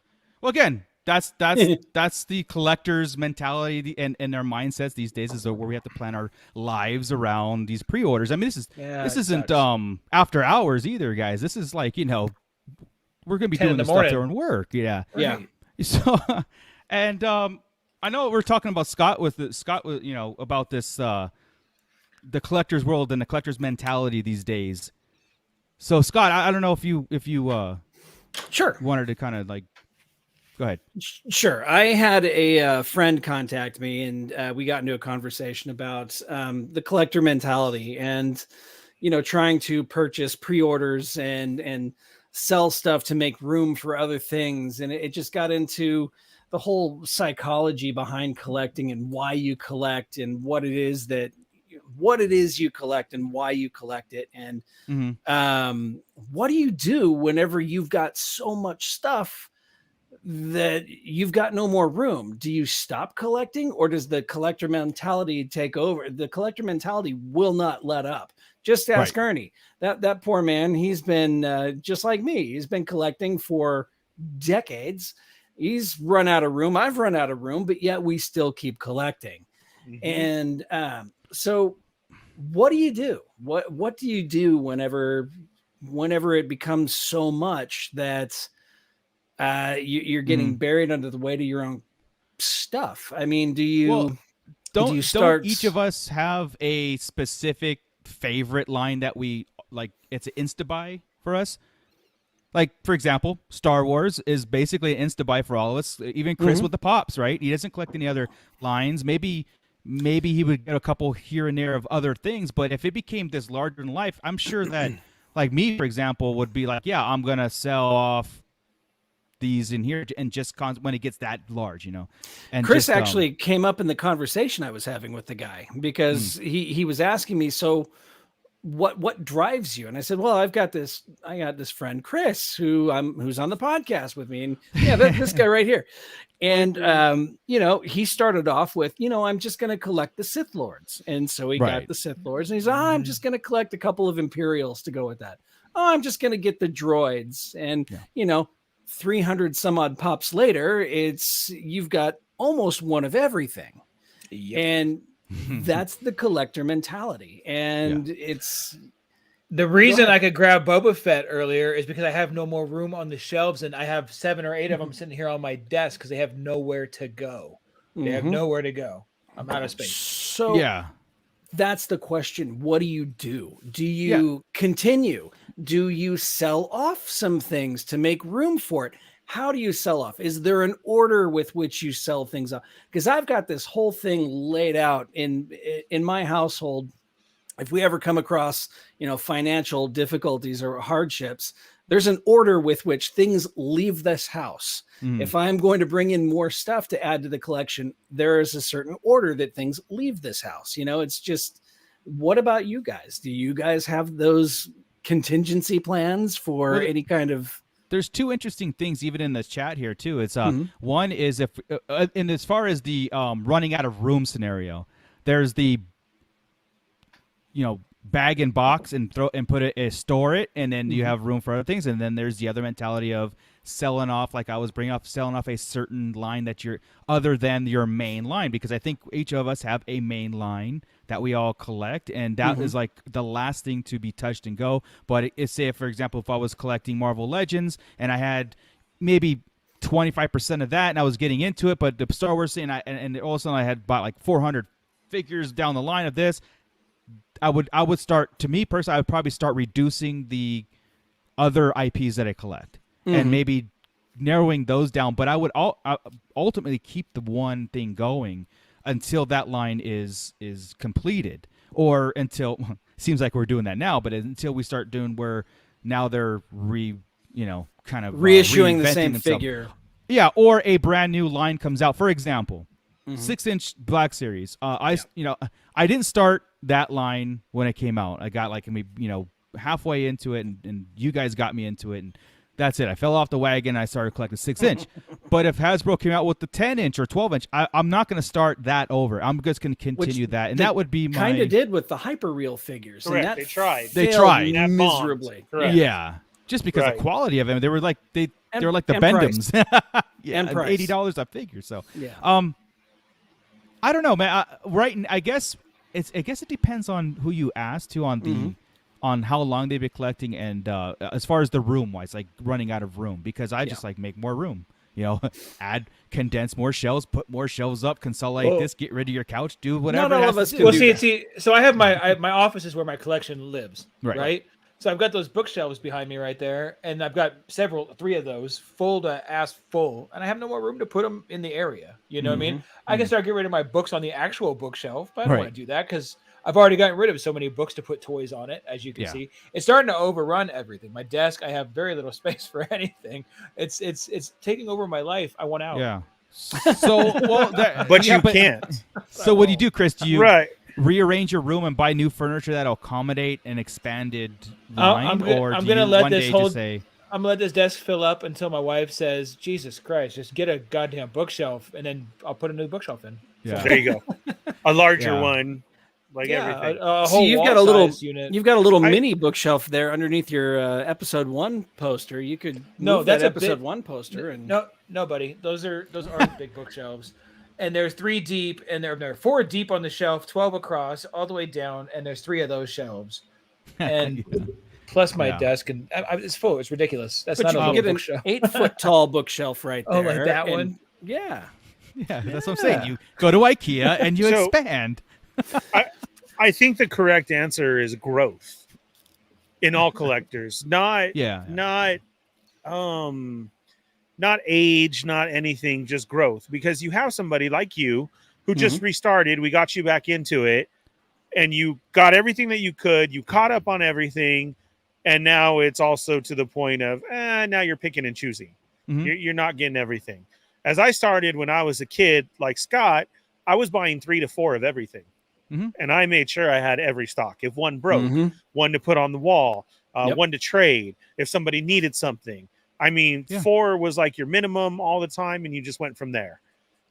Speaker 1: Well, again, that's the collector's mentality and their mindsets these days is where we have to plan our lives around these pre-orders. I mean, this
Speaker 2: it
Speaker 1: isn't
Speaker 2: sucks.
Speaker 1: after hours either, guys. This is like, we're gonna be
Speaker 2: 10 in
Speaker 1: doing
Speaker 2: the
Speaker 1: this stuff
Speaker 2: morning.
Speaker 1: during work. Yeah.
Speaker 3: Yeah.
Speaker 1: So, and I know we're talking about Scott about this the collector's world and the collector's mentality these days. So, Scott, I don't know if you
Speaker 3: Sure.
Speaker 1: wanted to kind of like go ahead.
Speaker 3: Sure. I had a friend contact me, and we got into a conversation about the collector mentality and, trying to purchase pre-orders and sell stuff to make room for other things. And it just got into the whole psychology behind collecting and why you collect and what it is you collect and why you collect it. And what do you do whenever you've got so much stuff that you've got no more room? Do you stop collecting, or does the collector mentality take over? The collector mentality will not let up. Just ask Ernie. That poor man, he's been just like me. He's been collecting for decades. He's run out of room. I've run out of room, but yet we still keep collecting. And so what do you do? What do you do whenever it becomes so much that you're getting buried under the weight of your own stuff? I mean,
Speaker 1: Don't
Speaker 3: start
Speaker 1: each of us have a specific favorite line that we like? It's an insta buy for us. Like, for example, Star Wars is basically an insta buy for all of us. Even Chris with the pops, right? He doesn't collect any other lines. Maybe he would get a couple here and there of other things. But if it became this larger than life, I'm sure that, like me, for example, would be like, yeah, I'm gonna sell off these in here and just when it gets that large, And
Speaker 3: Chris
Speaker 1: just,
Speaker 3: actually came up in the conversation I was having with the guy because he was asking me, so what drives you? And I said, well, I got this friend, Chris, who's on the podcast with me. And yeah, this guy right here. And, he started off with, I'm just going to collect the Sith Lords. And so he got the Sith Lords and he's, I'm just going to collect a couple of Imperials to go with that. Oh, I'm just going to get the droids. And, 300 some odd pops later, you've got almost one of everything.
Speaker 2: Yep.
Speaker 3: And that's the collector mentality. And it's
Speaker 2: the reason I could grab Boba Fett earlier is because I have no more room on the shelves, and I have 7 or 8 of them sitting here on my desk because they have nowhere to go. They have nowhere to go. I'm out of space.
Speaker 3: So
Speaker 1: yeah.
Speaker 3: That's the question. What do you do? Do you continue? Do you sell off some things to make room for it? How do you sell off? Is there an order with which you sell things off? Because I've got this whole thing laid out in my household. If we ever come across, financial difficulties or hardships, there's an order with which things leave this house. If I'm going to bring in more stuff to add to the collection, there is a certain order that things leave this house. It's just, what about you guys? Do you guys have those contingency plans for any kind of...
Speaker 1: There's two interesting things even in this chat here too. It's one is if and as far as the running out of room scenario, there's the bag and box and put it, store it, and then you have room for other things. And then there's the other mentality of selling off, like I was bringing up, selling off a certain line that you're other than your main line, because I think each of us have a main line that we all collect, and that is like the last thing to be touched and go. But say, for example, if I was collecting Marvel Legends and I had maybe 25% of that and I was getting into it, but the Star Wars thing, and all of a sudden I had bought like 400 figures down the line of this, I would start, to me personally, I would probably start reducing the other IPs that I collect and maybe narrowing those down. But I would ultimately keep the one thing going until that line is completed, or until seems like we're doing that now, but until we start doing where now they're kind of
Speaker 3: reissuing the same
Speaker 1: themselves.
Speaker 3: figure.
Speaker 1: Yeah, or a brand new line comes out. For example, 6-inch Black Series. I didn't start that line when it came out. I got like halfway into it, and you guys got me into it, and that's it. I fell off the wagon. And I started collecting 6-inch. But if Hasbro came out with the 10-inch or 12-inch, I'm not going to start that over. I'm just going to continue that, and that would be my
Speaker 3: kind of did with the hyperreal figures.
Speaker 4: Correct.
Speaker 3: And that
Speaker 4: They
Speaker 1: tried
Speaker 3: miserably.
Speaker 1: Yeah, just because the quality of them. They were like they were like the Bendums.
Speaker 3: And price.
Speaker 1: $80 a figure. So
Speaker 3: yeah.
Speaker 1: I don't know, man. I guess it depends on who you ask to on the on how long they've been collecting, and as far as the room wise, like running out of room, because I just like make more room. Condense more shelves, put more shelves up, consolidate this, get rid of your couch, do whatever.
Speaker 3: Not all of us
Speaker 1: do.
Speaker 3: can
Speaker 2: Well,
Speaker 3: do
Speaker 2: see. So I have my office is where my collection lives,
Speaker 1: right?
Speaker 2: So I've got those bookshelves behind me right there, and I've got 3 of those full to ass full, and I have no more room to put them in the area. You know what I mean? I can start getting rid of my books on the actual bookshelf, but I don't want to do that because I've already gotten rid of so many books to put toys on it. As you can see, it's starting to overrun everything. My desk, I have very little space for anything. It's taking over my life. I want out.
Speaker 1: Yeah. So
Speaker 4: but you can't.
Speaker 1: So what do you do, Chris? Do you
Speaker 4: Right.
Speaker 1: rearrange your room and buy new furniture that'll accommodate an expanded line,
Speaker 2: I'm gonna let this desk fill up until my wife says, "Jesus Christ, just get a goddamn bookshelf," and then I'll put a new bookshelf in.
Speaker 1: Yeah.
Speaker 4: There you go. A larger one, like everything.
Speaker 2: A
Speaker 3: So
Speaker 2: whole
Speaker 3: you've got a little
Speaker 2: unit.
Speaker 3: You've got a little mini bookshelf there underneath your episode 1 poster. You could move
Speaker 2: that's
Speaker 3: that
Speaker 2: a
Speaker 3: episode
Speaker 2: big,
Speaker 3: 1 poster. And
Speaker 2: no, buddy. Those aren't big bookshelves. And there's 3 deep, and there are 4 deep on the shelf, 12 across, all the way down, and there's 3 of those shelves, and plus my desk, and it's full. It's ridiculous. That's
Speaker 3: but
Speaker 2: not
Speaker 3: you
Speaker 2: a
Speaker 3: can
Speaker 2: little
Speaker 3: get
Speaker 2: bookshelf.
Speaker 3: an 8-foot tall bookshelf right there.
Speaker 2: Oh, like that one?
Speaker 3: Yeah.
Speaker 1: Yeah, that's what I'm saying. You go to IKEA and you expand.
Speaker 4: I think the correct answer is growth in all collectors, not age, not anything, just growth. Because you have somebody like you who just restarted. We got you back into it, and you got everything that you could. You caught up on everything, and now it's also to the point of now you're picking and choosing. You're not getting everything. As I started when I was a kid, like Scott, I was buying 3 to 4 of everything. And I made sure I had every stock. If one broke, one to put on the wall, one to trade. If somebody needed something. I mean, 4 was like your minimum all the time, and you just went from there.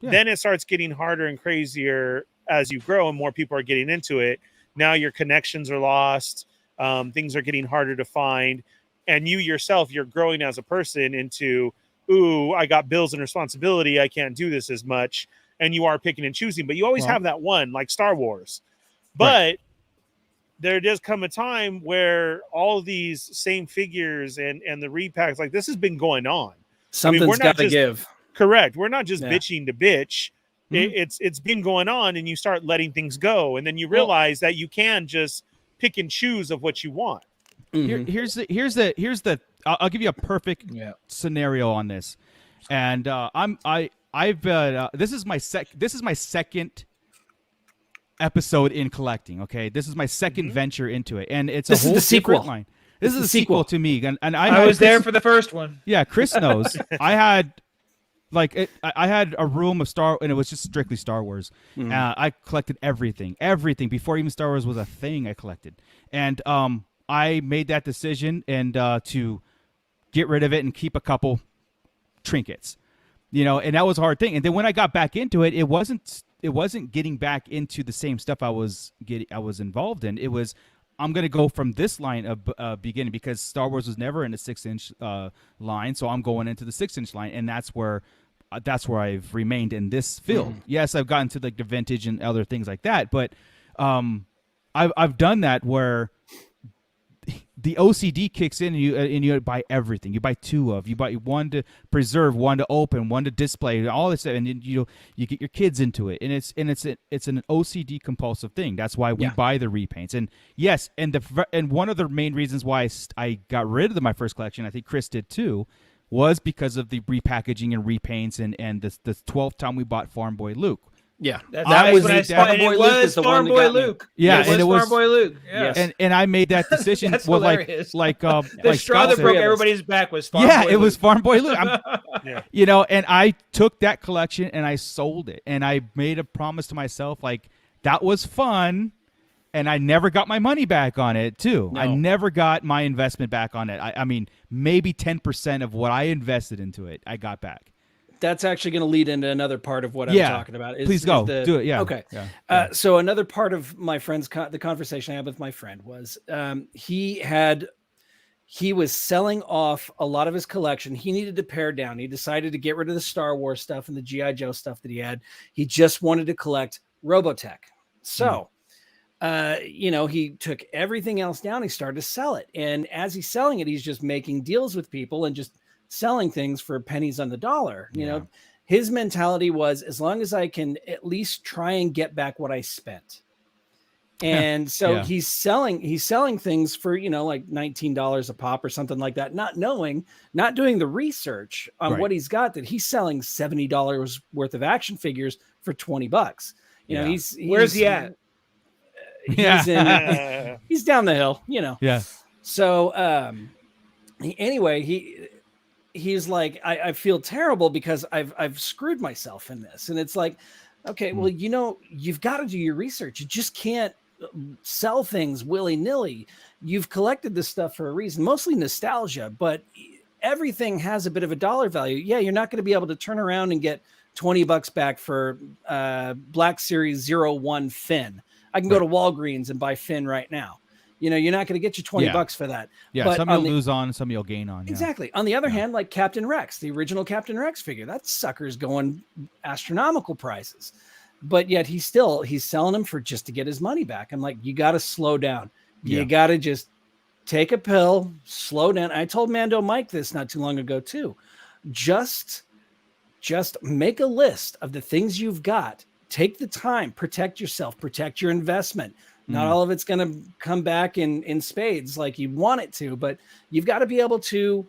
Speaker 4: Then it starts getting harder and crazier as you grow and more people are getting into it. Now your connections are lost. Things are getting harder to find. And you yourself, you're growing as a person into, ooh, I got bills and responsibility. I can't do this as much. And you are picking and choosing, but you always have that one, like Star Wars. But there does come a time where all these same figures and the repacks, like this has been going on.
Speaker 3: Something's got to give.
Speaker 4: Correct. We're not just bitching to bitch. it's been going on, and you start letting things go, and then you realize that you can just pick and choose of what you want.
Speaker 1: Here's the I'll give you a perfect scenario on this, and this is my second episode in collecting. Okay, this is my second venture into it, and it's
Speaker 3: this
Speaker 1: a whole
Speaker 3: is the sequel.
Speaker 1: different line. This is a sequel to me, and
Speaker 2: I was there for the first one.
Speaker 1: Yeah, Chris knows. I had I had a room of and it was just strictly Star Wars. I collected everything before even Star Wars was a thing. I collected, and I made that decision and to get rid of it and keep a couple trinkets, and that was a hard thing. And then when I got back into it, it wasn't getting back into the same stuff I was involved in. It was, I'm going to go from this line of beginning, because Star Wars was never in the 6-inch line. So I'm going into the 6-inch line, and that's where I've remained in this field. Yes, I've gotten to like the vintage and other things like that, but I've done that where the OCD kicks in, and you buy everything. You buy you buy one to preserve, one to open, one to display, all this stuff, and you get your kids into it, and it's an OCD compulsive thing. That's why we buy the repaints. And yes, and one of the main reasons why I got rid of my first collection, I think Chris did too, was because of the repackaging and repaints, and the 12th time we bought Farm Boy Luke.
Speaker 3: Yeah,
Speaker 2: that was when I saw it. It was Farm Boy Luke.
Speaker 1: Yeah,
Speaker 2: and it was Farm Boy Luke.
Speaker 1: Yes. And I made that decision.
Speaker 2: That's
Speaker 1: well,
Speaker 2: hilarious.
Speaker 1: The
Speaker 2: straw that broke everybody's back was Farm Boy Luke.
Speaker 1: Yeah, it was Farm Boy Luke. And I took that collection and I sold it, and I made a promise to myself, like, that was fun, and I never got my money back on it too. No. I never got my investment back on it. I mean, maybe 10% of what I invested into it, I got back.
Speaker 3: That's actually going to lead into another part of what I'm talking about.
Speaker 1: Please go. Do it. Yeah.
Speaker 3: Okay. Yeah. So another part of my friend's the conversation I had with my friend was he was selling off a lot of his collection. He needed to pare down. He decided to get rid of the Star Wars stuff and the G.I. Joe stuff that he had. He just wanted to collect Robotech. So, he took everything else down. He started to sell it. And as he's selling it, he's just making deals with people and just selling things for pennies on the dollar. You know, his mentality was, as long as I can at least try and get back what I spent. And so he's selling things for, like $19 a pop or something like that, not doing the research on what he's got, that he's selling $70 worth of action figures for $20. He's
Speaker 2: where's he at?
Speaker 3: He's down the hill,
Speaker 1: Yeah.
Speaker 3: So he's like, I feel terrible because I've screwed myself in this. And it's like, okay, well, you've got to do your research. You just can't sell things willy-nilly. You've collected this stuff for a reason, mostly nostalgia, but everything has a bit of a dollar value. Yeah, you're not going to be able to turn around and get $20 back for Black Series 01 Finn. I can go to Walgreens and buy Finn right now. You're not going to get you $20 for that.
Speaker 1: Yeah, but some you'll lose on, some you'll gain on.
Speaker 3: Exactly. On the other hand, like Captain Rex, the original Captain Rex figure, that sucker's going astronomical prices. But yet he's selling them for just to get his money back. I'm like, you got to slow down. You got to just take a pill, slow down. I told Mando Mike this not too long ago too. Just make a list of the things you've got. Take the time, protect yourself, protect your investment. Not all of it's going to come back in spades like you want it to, but you've got to be able to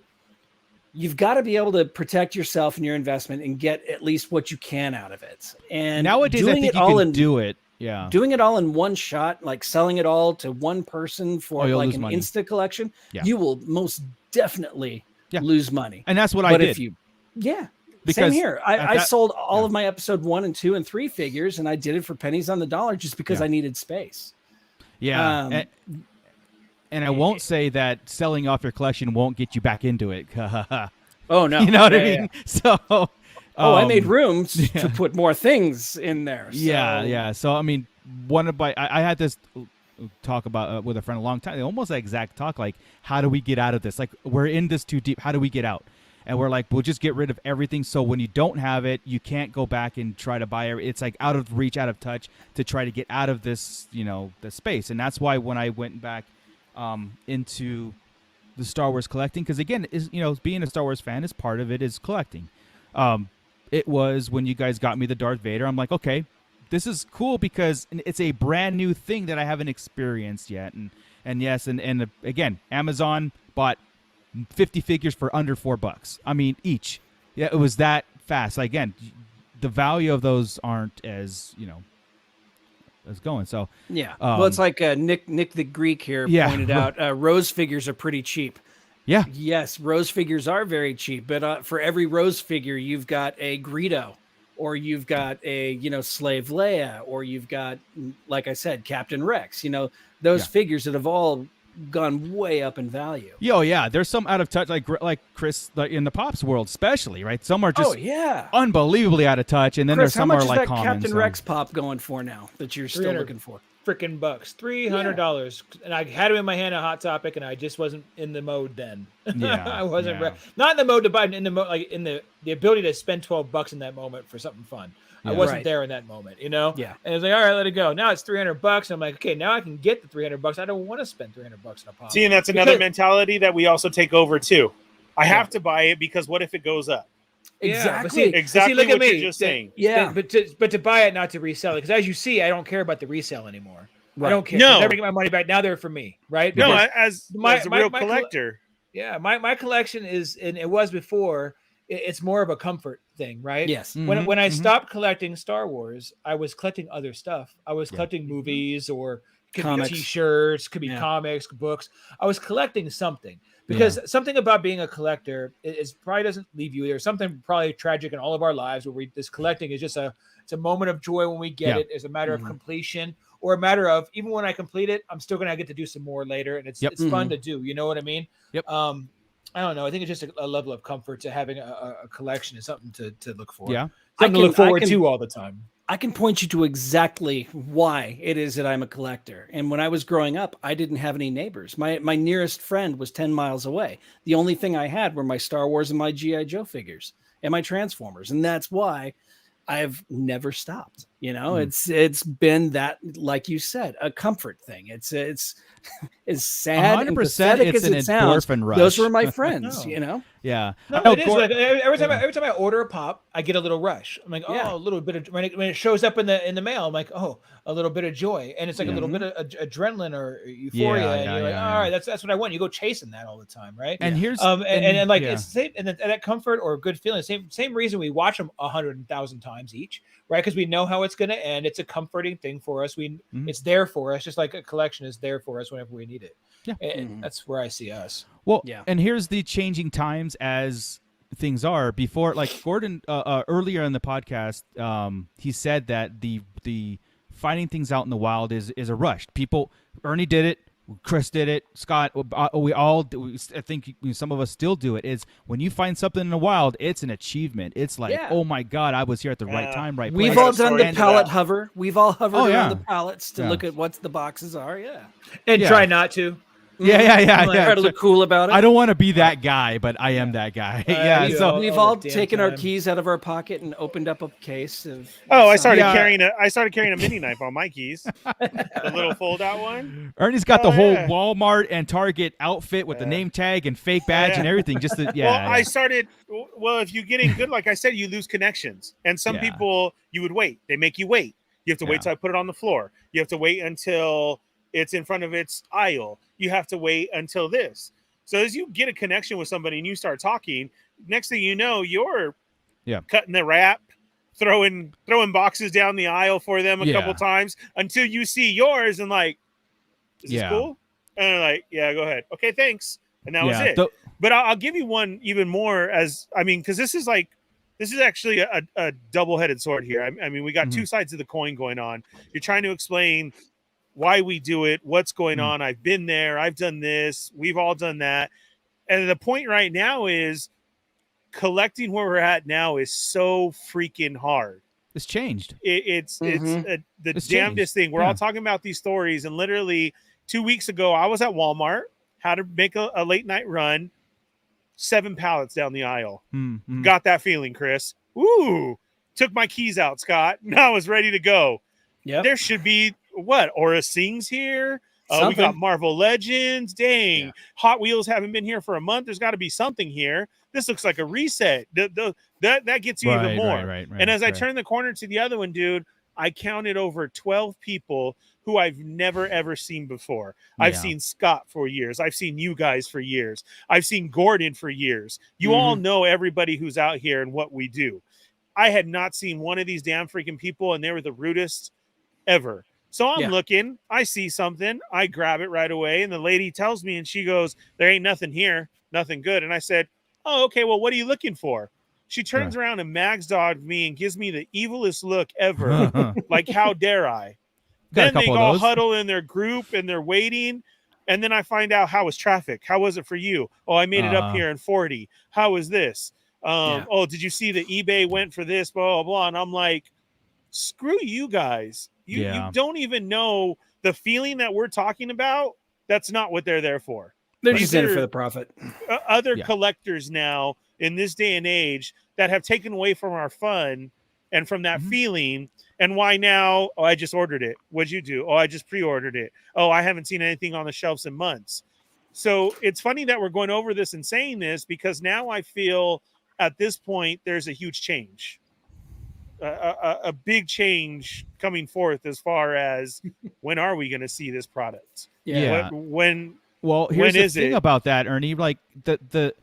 Speaker 3: protect yourself and your investment and get at least what you can out of it. And
Speaker 1: nowadays, I think you can do it. Yeah.
Speaker 3: Doing it all in one shot, like selling it all to one person for like an Insta collection, you will most definitely lose money.
Speaker 1: And that's what I did.
Speaker 3: If you, same here. I sold all of my episode 1 and 2 and 3 figures, and I did it for pennies on the dollar just because I needed space.
Speaker 1: Yeah. And I won't say that selling off your collection won't get you back into it.
Speaker 3: Oh, no.
Speaker 1: You know what I mean? So,
Speaker 3: I made room to put more things in there. So.
Speaker 1: Yeah. So, I mean, I had this talk about with a friend a long time, almost that exact talk, like, how do we get out of this? Like, we're in this too deep. How do we get out? And we're like, we'll just get rid of everything. So when you don't have it, you can't go back and try to buy it. It's like out of reach, out of touch to try to get out of this, the space. And that's why when I went back into the Star Wars collecting, because again, being a Star Wars fan is part of it is collecting. it was when you guys got me the Darth Vader. I'm like, okay, this is cool because it's a brand new thing that I haven't experienced yet. And yes, and again, Amazon bought 50 figures for under $4. I mean, each. Yeah, it was that fast. Again, the value of those aren't as, as going. So
Speaker 3: yeah. Well, it's like Nick the Greek here pointed out. Rose figures are pretty cheap.
Speaker 1: Yeah.
Speaker 3: Yes, Rose figures are very cheap, but for every Rose figure, you've got a Greedo, or you've got a Slave Leia, or you've got, like I said, Captain Rex. Those figures that have all gone way up in value.
Speaker 1: Oh yeah, there's some out of touch, like Chris, in the Pops world, especially, right? Some are just unbelievably out of touch, and then
Speaker 3: Chris,
Speaker 1: there's some are like
Speaker 3: common. Captain Rex pop going for now that you're still looking for?
Speaker 2: Freaking bucks, $300, and I had him in my hand at Hot Topic, and I just wasn't in the mode then. I wasn't not in the mode to buy, in the mode, like in the ability to spend $12 in that moment for something fun. I wasn't there in that moment, Yeah. And it's like, all right, let it go. Now it's $300. And I'm like, okay, now I can get the $300. I don't want to spend $300 in a pop.
Speaker 4: See, and that's another mentality that we also take over too. I have to buy it because what if it goes up?
Speaker 3: Exactly.
Speaker 4: Exactly
Speaker 2: look
Speaker 4: what
Speaker 2: at me.
Speaker 4: you're just saying.
Speaker 3: Yeah.
Speaker 2: But to buy it, not to resell it. Because as you see, I don't care about the resale anymore.
Speaker 3: Right.
Speaker 2: I don't care.
Speaker 4: No.
Speaker 2: I never get my money back. Now they're for me, right?
Speaker 4: No,
Speaker 2: Because
Speaker 4: as a real collector.
Speaker 2: My collection is, and it was before, it's more of a comfort thing, right?
Speaker 3: Yes.
Speaker 2: When I stopped collecting Star Wars, I was collecting other stuff. I was collecting movies, or could be T-shirts, could be comics, books. I was collecting something, because something about being a collector is probably doesn't leave you. There's something probably tragic in all of our lives where this collecting is just it's a moment of joy when we get it. It's a matter of completion, or a matter of, even when I complete it, I'm still gonna get to do some more later, and it's fun to do. You know what I mean?
Speaker 1: Yep.
Speaker 2: I don't know. I think it's just a level of comfort to having a collection is something to look for.
Speaker 1: Yeah.
Speaker 2: Something to look forward to all the time.
Speaker 3: I can point you to exactly why it is that I'm a collector. And when I was growing up, I didn't have any neighbors. My nearest friend was 10 miles away. The only thing I had were my Star Wars and my G.I. Joe figures and my Transformers. And that's why I've never stopped. It's been that, like you said, a comfort thing. It's as sad
Speaker 1: 100%.
Speaker 3: and pathetic
Speaker 1: It's
Speaker 3: as
Speaker 1: an
Speaker 3: it sounds.
Speaker 1: endorphin rush.
Speaker 3: Those were my friends.
Speaker 1: Yeah.
Speaker 2: No, it is. Like, every time I order a pop, I get a little rush. I'm like, a little bit of, when it shows up in the mail, I'm like, oh, a little bit of joy, and it's like a little bit of adrenaline or euphoria, and you're like, all right, that's what I want. You go chasing that all the time, right?
Speaker 1: And here's
Speaker 2: and like it's the same, and that comfort or good feeling, same reason we watch them 100,000 times each, right? Because we know how it's going to end. It's a comforting thing for us. It's there for us, just like a collection is there for us whenever we need it. Yeah, and that's where I see us.
Speaker 1: Well, and here's the changing times as things are. Before, like Gordon earlier in the podcast, he said that the finding things out in the wild is a rush. Ernie did it, Chris did it, Scott, we all do. I think some of us still do it. Is when you find something in the wild, it's an achievement. It's like, oh my God, I was here at the right time, right place.
Speaker 3: We've all done the pallet hover. We've all hovered around the pallets to look at what the boxes are. Yeah,
Speaker 2: and try not to.
Speaker 3: Try to look cool about it.
Speaker 1: I don't want to be that guy, but I am that guy.
Speaker 3: So we've all taken our keys out of our pocket and opened up a case of.
Speaker 4: I started carrying a mini knife on my keys, the little fold-out one.
Speaker 1: Ernie's got the whole Walmart and Target outfit with the name tag and fake badge and everything. Just to,
Speaker 4: I started. Well, if you get in good, like I said, you lose connections, and some people you would wait. They make you wait. You have to wait till I put it on the floor. You have to wait until it's in front of its aisle. You have to wait until this. So as you get a connection with somebody and you start talking, next thing you know, you're cutting the wrap, throwing boxes down the aisle for them a couple times until you see yours and like, is this cool? And they're like, yeah, go ahead. Okay, thanks. And that was it. But I'll give you one even more because this is actually a double-headed sword here. I mean, we got two sides of the coin going on. You're trying to explain why we do it, what's going on. I've been there. I've done this. We've all done that. And the point right now is collecting where we're at now is so freaking hard.
Speaker 1: It's changed.
Speaker 4: It's the damnedest thing. We're all talking about these stories. And literally 2 weeks ago, I was at Walmart, had to make a late night run, 7 pallets down the aisle. Got that feeling, Chris. Ooh, took my keys out, Scott. Now I was ready to go.
Speaker 3: Yeah,
Speaker 4: there should be Aura Sings here, We got Marvel Legends. Dang, Hot Wheels haven't been here for a month. There's got to be something here. This looks like a reset. That gets you even more.
Speaker 1: Right,
Speaker 4: and as I turn the corner to the other one, dude, I counted over 12 people who I've never, ever seen before. I've seen Scott for years. I've seen you guys for years. I've seen Gordon for years. You all know everybody who's out here and what we do. I had not seen one of these damn freaking people, and they were the rudest ever. So I'm looking. I see something. I grab it right away, and the lady tells me, and she goes, there ain't nothing here, nothing good. And I said, oh, okay, well, what are you looking for? She turns around and mags dogged me and gives me the evilest look ever. Like, how dare I? Then they all huddle in their group and they're waiting. And then I find out, how was traffic? How was it for you? Oh, I made it up here in 40. How was this? Oh, did you see the eBay went for this? Blah, blah, blah. And I'm like, screw you guys. You don't even know the feeling that we're talking about. That's not what they're there for.
Speaker 3: They're just in it for the profit.
Speaker 4: Other collectors now in this day and age that have taken away from our fun and from that feeling. And why now? Oh, I just ordered it. What'd you do? Oh, I just pre-ordered it. Oh, I haven't seen anything on the shelves in months. So it's funny that we're going over this and saying this, because now I feel at this point there's a huge change, a big change coming forth as far as when are we going to see this product? When
Speaker 1: here's the thing about that, Ernie. Like the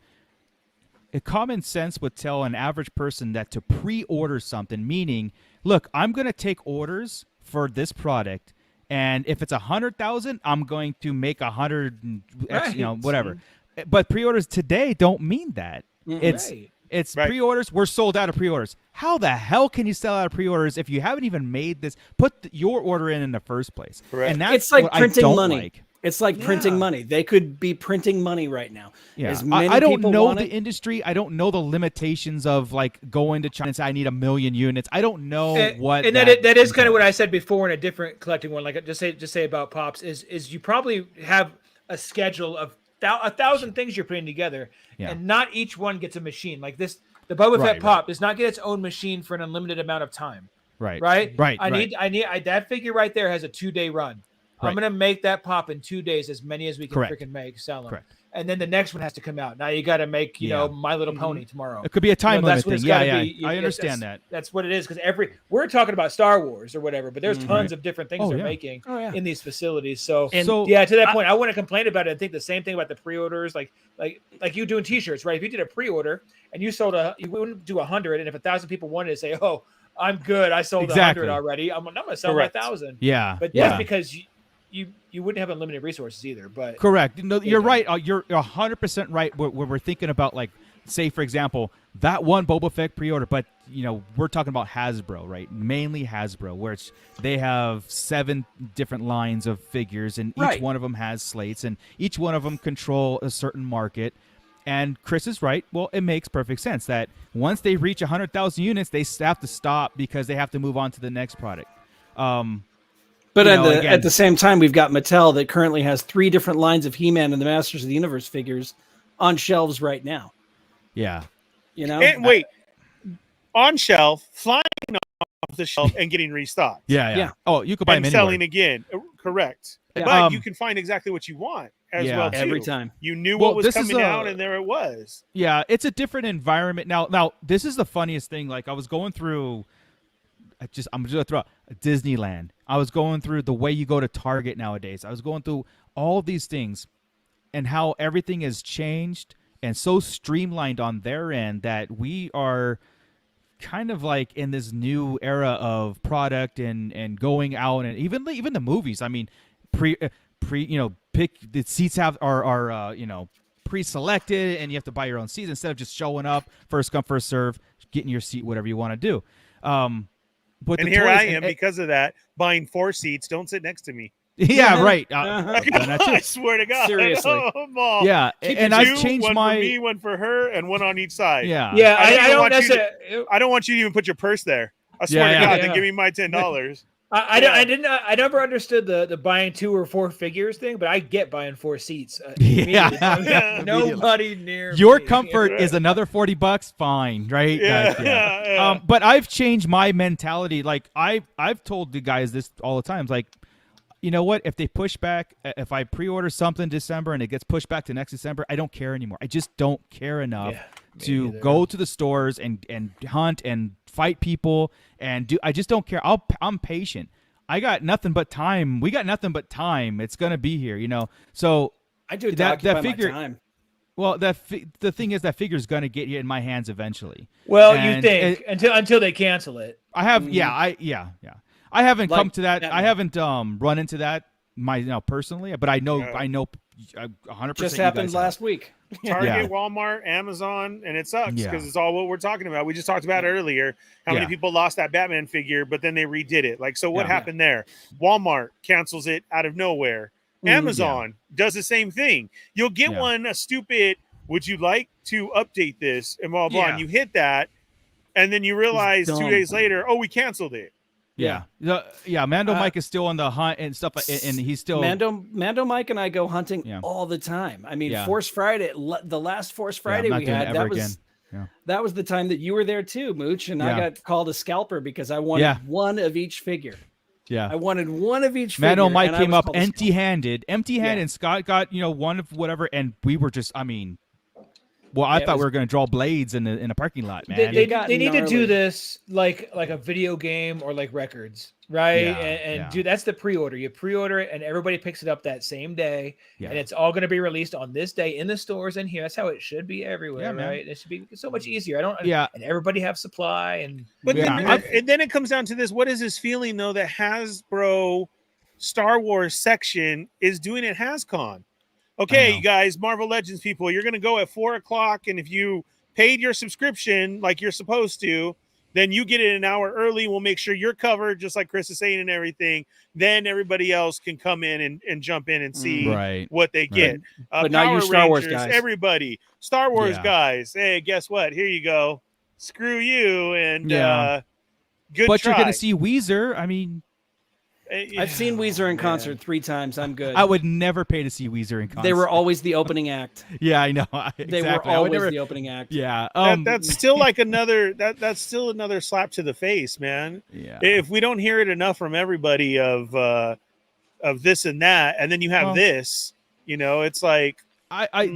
Speaker 1: common sense would tell an average person that to pre-order something, meaning, look, I'm going to take orders for this product, and if it's 100,000, I'm going to make 100, whatever. But pre-orders today don't mean that. It's pre-orders. We're sold out of pre-orders. How the hell can you sell out of pre-orders if you haven't even made this? Put your order in the first place.
Speaker 4: Correct.
Speaker 1: And that's
Speaker 3: it's like
Speaker 1: what
Speaker 3: printing
Speaker 1: I don't
Speaker 3: money.
Speaker 1: like.
Speaker 3: It's like printing money. They could be printing money right now.
Speaker 1: Yeah.
Speaker 3: As many
Speaker 1: I don't
Speaker 3: people
Speaker 1: know
Speaker 3: want
Speaker 1: the
Speaker 3: it.
Speaker 1: industry. I don't know the limitations of like going to China and say I need 1 million units. I don't know what.
Speaker 2: And that is kind of what I said before in a different collecting one. Like just say about Pops is you probably have a schedule of 1,000 things you're putting together, and not each one gets a machine like this. The Boba Fett Pop does not get its own machine for an unlimited amount of time. Right. That figure right there has a 2-day run. I'm going to make that pop in 2 days, as many as we can freaking make, sell them.
Speaker 1: Correct.
Speaker 2: And then the next one has to come out. Now you got to make, My Little Pony tomorrow.
Speaker 1: It could be a time limit thing. Yeah.
Speaker 2: Be.
Speaker 1: I understand that.
Speaker 2: That's what it is. Because we're talking about Star Wars or whatever, but there's tons of different things they're making in these facilities. So to that point, I wouldn't complain about it. I think the same thing about the pre-orders, like you doing T-shirts, right? If you did a pre-order and you sold you wouldn't do 100, and if 1,000 people wanted to say, "Oh, I'm good, I sold 100 already," I'm going to sell my 1,000.
Speaker 1: Yeah,
Speaker 2: but that's because you wouldn't have unlimited resources either. But
Speaker 1: correct. No, you're right. You're 100% right. Where we're thinking about, like, say for example, that one Boba Fett pre-order, but we're talking about Hasbro, right? Mainly Hasbro, where they have 7 different lines of figures, and each one of them has slates, and each one of them control a certain market. And Chris is right. Well, it makes perfect sense that once they reach 100,000 units, they have to stop because they have to move on to the next product.
Speaker 3: But at the same time, we've got Mattel that currently has 3 different lines of He-Man and the Masters of the Universe figures on shelves right now.
Speaker 1: Yeah.
Speaker 4: And wait, on shelf, flying off the shelf and getting restocked.
Speaker 1: Yeah. Oh, you could buy them anywhere.
Speaker 4: Selling again. Correct.
Speaker 3: Yeah.
Speaker 4: But you can find exactly what you want as well, too.
Speaker 3: Every time.
Speaker 4: You knew what was coming out, and there it was.
Speaker 1: Yeah, it's a different environment. Now, this is the funniest thing. Like, I was going through... I'm just going to throw out Disneyland. I was going through the way you go to Target nowadays. I was going through all these things and how everything has changed and so streamlined on their end that we are kind of like in this new era of product and going out, and even the movies. I mean, pick the seats are pre-selected, and you have to buy your own seats instead of just showing up, first come first serve, getting your seat, whatever you want to do. But
Speaker 4: and here I am, because of that, buying 4 seats. Don't sit next to me.
Speaker 1: Yeah, right.
Speaker 4: I swear to God.
Speaker 3: Seriously.
Speaker 1: Yeah, and I've changed
Speaker 4: one
Speaker 1: my...
Speaker 4: for me, one for her, and one on each side.
Speaker 1: Yeah.
Speaker 4: I don't want you to even put your purse there. I swear to God, then give me my $10.
Speaker 2: I never understood the buying 2 or 4 figures thing, but I get buying 4 seats. Nobody near
Speaker 1: your
Speaker 2: me.
Speaker 1: comfort is another $40. Fine, right?
Speaker 4: Yeah.
Speaker 1: But I've changed my mentality. Like I've told the guys this all the time. Like, you know what? If they push back, if I pre-order something December and it gets pushed back to next December, I don't care anymore. I just don't care enough to go to the stores and hunt and fight people and do. I just don't care. I'm patient. I got nothing but time. We got nothing but time. It's gonna be here, So
Speaker 3: I do
Speaker 1: that figure.
Speaker 3: My time.
Speaker 1: Well, the thing is that figure's gonna get you in my hands eventually.
Speaker 2: Well, you think until they cancel it.
Speaker 1: I have, I haven't come to that. I haven't run into that personally, but I know 100%.
Speaker 3: Just happened last week.
Speaker 4: Target, Walmart, Amazon, and it sucks because it's all what we're talking about. We just talked about earlier how many people lost that Batman figure, but then they redid it. Like, so what happened there? Walmart cancels it out of nowhere. Amazon does the same thing. You'll get a stupid, would you like to update this? And blah, blah, and you hit that. And then you realize 2 days later, we canceled it.
Speaker 1: Mando Mike is still on the hunt and stuff, and he's still
Speaker 3: Mando Mike and I go hunting all the time. I mean, Force Friday, the last Force Friday we had, that was the time that you were there too, Mooch, and I got called a scalper because I wanted one of each figure. I wanted one of each figure.
Speaker 1: Mando Mike came up empty-handed. Scott got one of whatever, and we were just, I thought we were going to draw blades in a parking lot, man.
Speaker 2: They need to do this like a video game or like records, right? And dude, that's the pre-order. You pre-order it, and everybody picks it up that same day, and it's all going to be released on this day in the stores and here. That's how it should be everywhere, right? It should be so much easier. And everybody have supply and.
Speaker 4: But then it comes down to this: what is this feeling though that Hasbro Star Wars section is doing at HasCon? Okay, you guys, Marvel Legends people, you're going to go at 4:00. And if you paid your subscription like you're supposed to, then you get it an hour early. We'll make sure you're covered, just like Chris is saying and everything. Then everybody else can come in and jump in and see what they get.
Speaker 3: But not you Star Wars guys.
Speaker 4: Everybody. Star Wars guys. Hey, guess what? Here you go. Screw you. And good
Speaker 1: But
Speaker 4: try.
Speaker 1: You're going to see Weezer.
Speaker 3: I've seen Weezer in concert 3 times. I'm good.
Speaker 1: I would never pay to see Weezer in concert.
Speaker 3: They were always the opening act.
Speaker 1: Yeah, I know.
Speaker 3: They were always the opening act.
Speaker 1: Yeah,
Speaker 4: that's still like another. That's still another slap to the face, man.
Speaker 1: Yeah.
Speaker 4: If we don't hear it enough from everybody of this and that, and then you have this, it's like.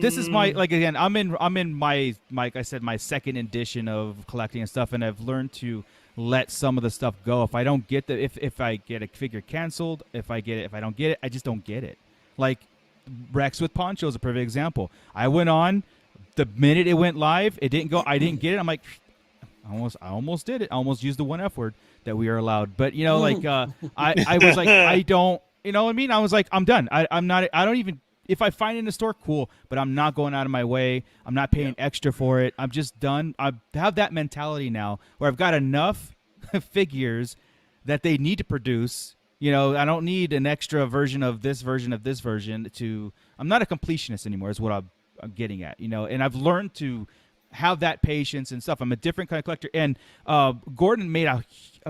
Speaker 1: This is my again. I'm in my like I said, my second edition of collecting and stuff, and I've learned to let some of the stuff go. If I don't get if I get a figure canceled, if I don't get it, I just don't get it. Like Rex with Poncho is a perfect example. I went on the minute it went live, it didn't go. I didn't get it. I'm like, I almost did it. I almost used the one F word that we are allowed. But I was like, I don't. You know what I mean? I was like, I'm done. I'm not. I don't even. If I find it in the store, cool, but I'm not going out of my way. I'm not paying extra for it. I'm just done. I have that mentality now where I've got enough figures that they need to produce. I don't need an extra version of this version to. I'm not a completionist anymore. Is what I'm getting at. And I've learned to have that patience and stuff. I'm a different kind of collector. And Gordon made a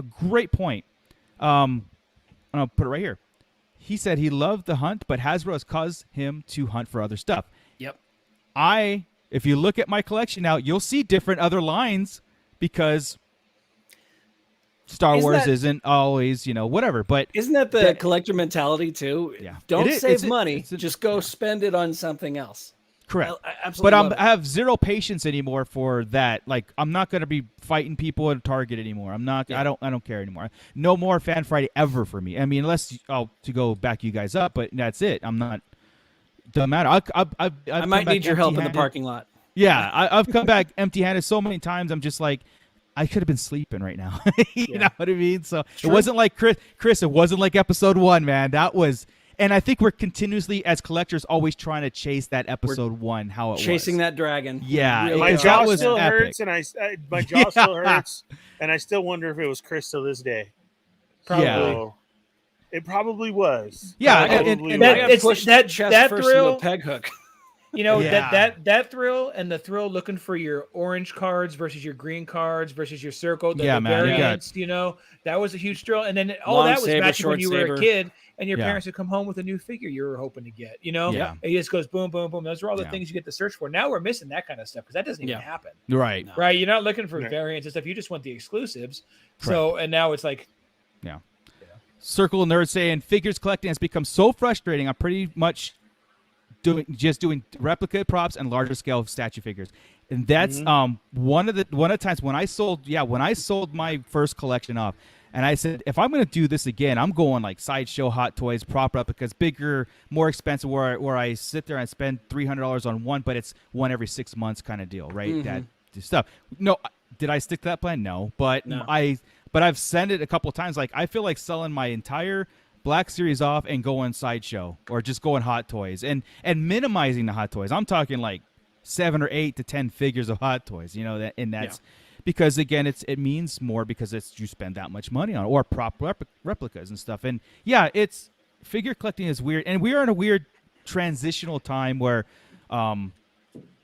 Speaker 1: great point. And I'll put it right here. He said he loved the hunt, but Hasbro has caused him to hunt for other stuff.
Speaker 3: Yep.
Speaker 1: If you look at my collection now, you'll see different other lines because Star Wars isn't always, whatever. But
Speaker 3: isn't that the collector mentality too?
Speaker 1: Yeah.
Speaker 3: Don't save money. Just go spend it on something else.
Speaker 1: Correct.
Speaker 3: I absolutely
Speaker 1: but I have zero patience anymore for that. Like, I'm not going to be fighting people at Target anymore. I'm not. Yeah. I don't care anymore. No more Fan Friday ever for me. Unless to go back you guys up, but that's it. I'm not. Doesn't matter.
Speaker 3: I might need your help in the parking lot.
Speaker 1: Yeah, I've come back empty-handed so many times. I'm just like, I could have been sleeping right now. You know what I mean? So it wasn't like Chris. It wasn't like episode 1, man. That was. And I think we're continuously, as collectors, always trying to chase that episode 1, how it was.
Speaker 3: Chasing that dragon.
Speaker 1: Yeah.
Speaker 3: Really
Speaker 4: my jaw still hurts, and my jaw still hurts, and I still wonder if it was Chris to this day. Probably. Yeah. It probably was.
Speaker 1: Yeah.
Speaker 3: That thrill. Peg hook.
Speaker 2: That thrill and the thrill looking for your orange cards versus your green cards versus your circle, the variants, that was a huge thrill. And then all that was matching when you were a kid and your parents would come home with a new figure you were hoping to get, It just goes boom, boom, boom. Those are all the things you get to search for. Now we're missing that kind of stuff because that doesn't even happen.
Speaker 1: Right.
Speaker 2: No. Right. You're not looking for variants and stuff. You just want the exclusives. So, and now it's like,
Speaker 1: Circle Nerd saying figures collecting has become so frustrating. I'm pretty much doing replica props and larger scale statue figures, and that's one of the times when I sold my first collection off, and I said if I'm going to do this again, I'm going like sideshow, Hot Toys, prop replicas, bigger, more expensive, where I sit there and spend $300 on one, but it's one every 6 months kind of deal, right? That stuff. No, did I stick to that plan? No, but I've sent it a couple of times. Like I feel like selling my entire Black Series off and going sideshow or just going Hot Toys and minimizing the Hot Toys. I'm talking like 7 or 8 to 10 figures of Hot Toys, that's because again, it means more because you spend that much money on it, or prop replicas and stuff. And yeah, it's figure collecting is weird, and we are in a weird transitional time where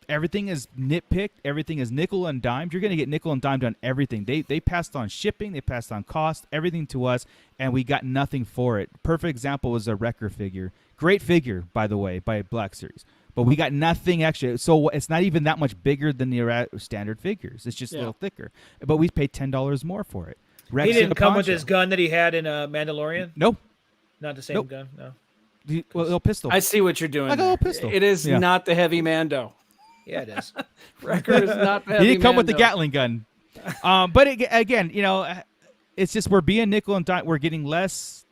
Speaker 1: everything is nitpicked. Everything is nickel and dimed. You're going to get nickel and dimed on everything. They passed on shipping. They passed on cost, everything to us, and we got nothing for it. Perfect example was a Wrecker figure. Great figure, by the way, by Black Series. But we got nothing extra. So it's not even that much bigger than the standard figures. It's just a little thicker. But we paid $10 more for it.
Speaker 2: He didn't come with his gun that he had in Mandalorian?
Speaker 1: Nope.
Speaker 2: Not the same gun? No.
Speaker 1: Well, little pistol.
Speaker 3: I see what you're doing.
Speaker 1: Like a little pistol.
Speaker 3: It is not the heavy Mando.
Speaker 2: Yeah, it is.
Speaker 3: Wrecker is not the heavy
Speaker 1: He didn't come with the
Speaker 3: Mando.
Speaker 1: Gatling gun. But again, it's just we're being nickel and dime. We're getting less,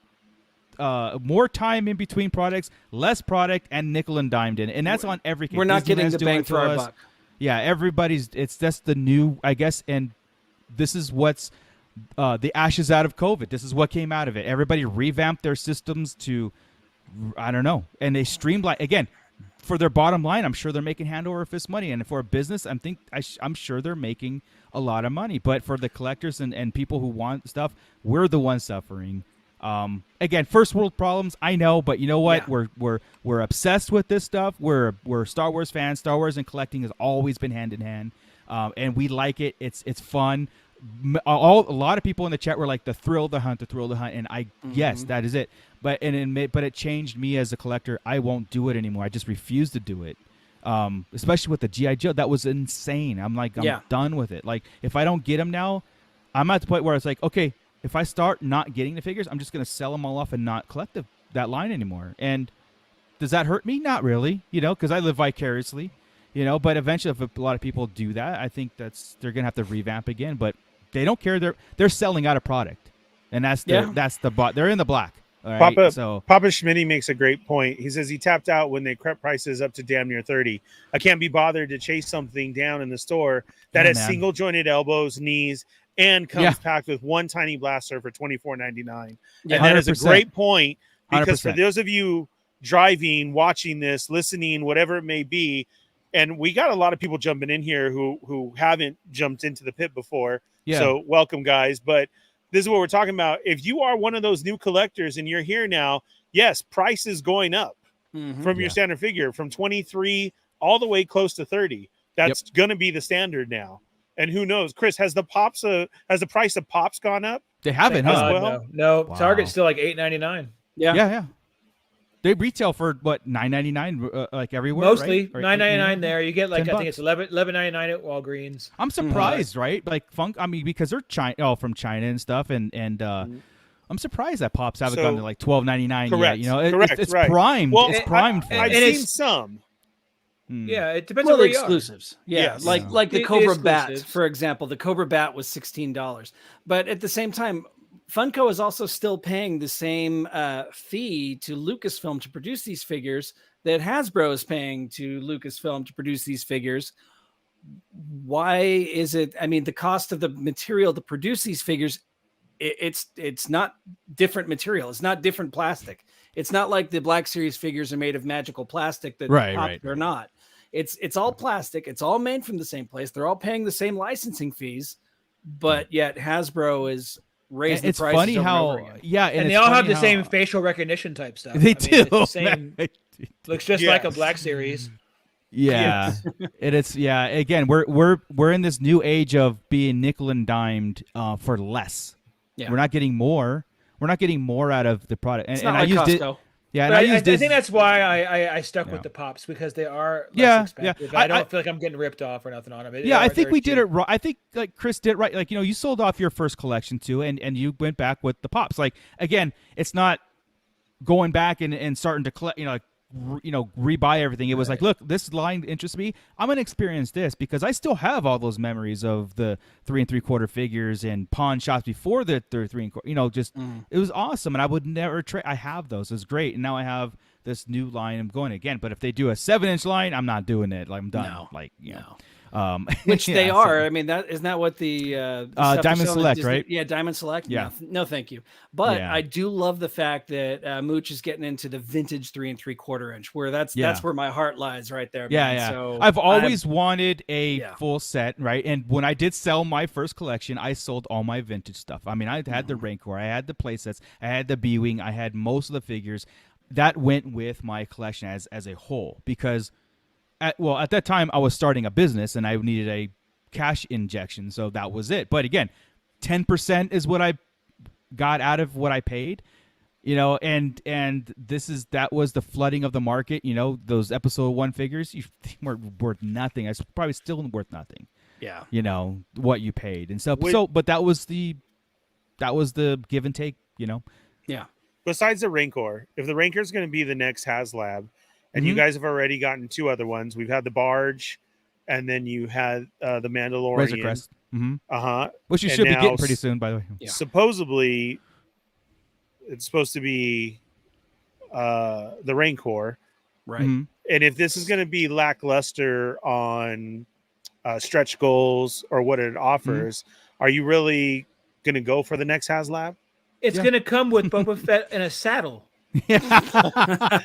Speaker 1: more time in between products, less product, and nickel and dimed in, and that's on everything.
Speaker 3: We're not getting the bang for our
Speaker 1: us.
Speaker 3: buck.
Speaker 1: Yeah, everybody's. It's just the new, I guess, and this is what's the ashes out of COVID. This is what came out of it. Everybody revamped their systems to, I don't know, and they streamlined again. For their bottom line, I'm sure they're making hand over fist money, and for a business, I'm sure they're making a lot of money. But for the collectors and people who want stuff, we're the ones suffering. Again, first world problems, I know, but you know what? Yeah. We're obsessed with this stuff. We're Star Wars fans. Star Wars and collecting has always been hand in hand, and we like it. It's fun. A lot of people in the chat were like the thrill of the hunt, and yes, that is it. But it changed me as a collector. I won't do it anymore. I just refuse to do it. Especially with the G.I. Joe, that was insane. I'm done with it. Like if I don't get them now, I'm at the point where it's like, okay, if I start not getting the figures, I'm just gonna sell them all off and not collect that line anymore. And does that hurt me? Not really, because I live vicariously, But eventually, if a lot of people do that, I think they're gonna have to revamp again. But they don't care. They're selling out a product, and that's the bot. They're in the black. All right?
Speaker 4: Papa Schmitty makes a great point. He says he tapped out when they crept prices up to damn near 30. I can't be bothered to chase something down in the store that has single jointed elbows, knees, and comes packed with one tiny blaster for $24.99.
Speaker 1: Yeah,
Speaker 4: and that is a great point because
Speaker 1: 100%.
Speaker 4: For those of you driving, watching this, listening, whatever it may be, and we got a lot of people jumping in here who haven't jumped into the pit before. Yeah. So welcome, guys. But this is what we're talking about. If you are one of those new collectors and you're here now, yes, price is going up from your standard figure from 23 all the way close to 30. That's going to be the standard now. And who knows, Chris, has the price of pops gone up?
Speaker 1: They haven't, huh?
Speaker 2: Well? No. Wow. Target's still like $8.99.
Speaker 1: Yeah. They retail for what, $9.99 like everywhere.
Speaker 2: Mostly
Speaker 1: right?
Speaker 2: $9.99 there. You get like I think it's $11.99 at Walgreens.
Speaker 1: I'm surprised, right? Like because they're from China and stuff, and I'm surprised that pops haven't gone to like $12.99 yet.
Speaker 4: Correct.
Speaker 1: It's primed.
Speaker 4: Well,
Speaker 1: it's primed.
Speaker 4: I've seen some.
Speaker 2: Yeah, it depends on where you
Speaker 3: exclusives.
Speaker 2: Are.
Speaker 3: Yeah, like the Cobra Bat, for example. The Cobra Bat was $16, but at the same time, Funko is also still paying the same fee to Lucasfilm to produce these figures that Hasbro is paying to Lucasfilm to produce these figures. Why is it? I mean, the cost of the material to produce these figures, it's not different material. It's not different plastic. It's not like the Black Series figures are made of magical plastic that
Speaker 1: right.
Speaker 3: They're not. It's all plastic. It's all made from the same place. They're all paying the same licensing fees, but yet Hasbro is raising the
Speaker 1: it's
Speaker 3: prices.
Speaker 1: funny how
Speaker 2: and they all have the same facial recognition type stuff.
Speaker 1: They do.
Speaker 2: It's the same. Looks just like a Black Series.
Speaker 1: Yeah, Again, we're in this new age of being nickel and dimed for less. Yeah. We're not getting more. We're not getting more out of the product.
Speaker 3: It's not like Costco.
Speaker 1: Yeah,
Speaker 2: but
Speaker 1: and
Speaker 2: I think that's why I stuck with the pops, because they are less expensive. I don't feel like I'm getting ripped off or nothing on them.
Speaker 1: I think we did it right. I think like Chris did right. Like, you sold off your first collection too, and you went back with the pops. Like, again, it's not going back and starting to collect, rebuy everything. It was like, look, this line interests me. I'm going to experience this because I still have all those memories of the 3 3/4 figures and pawn shops before the 3 3/4. It was awesome. And I would never trade. I have those. It's great. And now I have this new line. I'm going again. But if they do a 7-inch line, I'm not doing it. Like, I'm done.
Speaker 3: No.
Speaker 1: Like, know.
Speaker 3: Which they are. I mean, isn't that what the
Speaker 1: Diamond Select, right?
Speaker 3: Yeah, Diamond Select.
Speaker 1: Yeah.
Speaker 3: No, thank you. But I do love the fact that Mooch is getting into the vintage 3 3/4 inch, where that's where my heart lies right there.
Speaker 1: Yeah. So I've always wanted a full set, right? And when I did sell my first collection, I sold all my vintage stuff. I mean, I had the Rancor, I had the playsets, I had the B-Wing, I had most of the figures. That went with my collection as a whole because. At that time, I was starting a business and I needed a cash injection, so that was it. But again, 10% is what I got out of what I paid, and that was the flooding of the market. Those episode 1 figures were worth nothing. It's probably still worth nothing.
Speaker 3: Yeah.
Speaker 1: What you paid and stuff. But that was the give and take.
Speaker 3: Yeah.
Speaker 4: Besides the Rancor, if the Rancor is going to be the next HasLab. And you guys have already gotten 2 other ones. We've had the Barge, and then you had the Mandalorian.
Speaker 1: Razor Crest. Which you should be getting pretty soon, by the way.
Speaker 4: Yeah. Supposedly, it's supposed to be the Rancor.
Speaker 3: Right.
Speaker 4: And if this is going to be lackluster on stretch goals or what it offers, are you really going to go for the next HasLab?
Speaker 2: It's going to come with Boba Fett in a saddle.
Speaker 4: Yeah.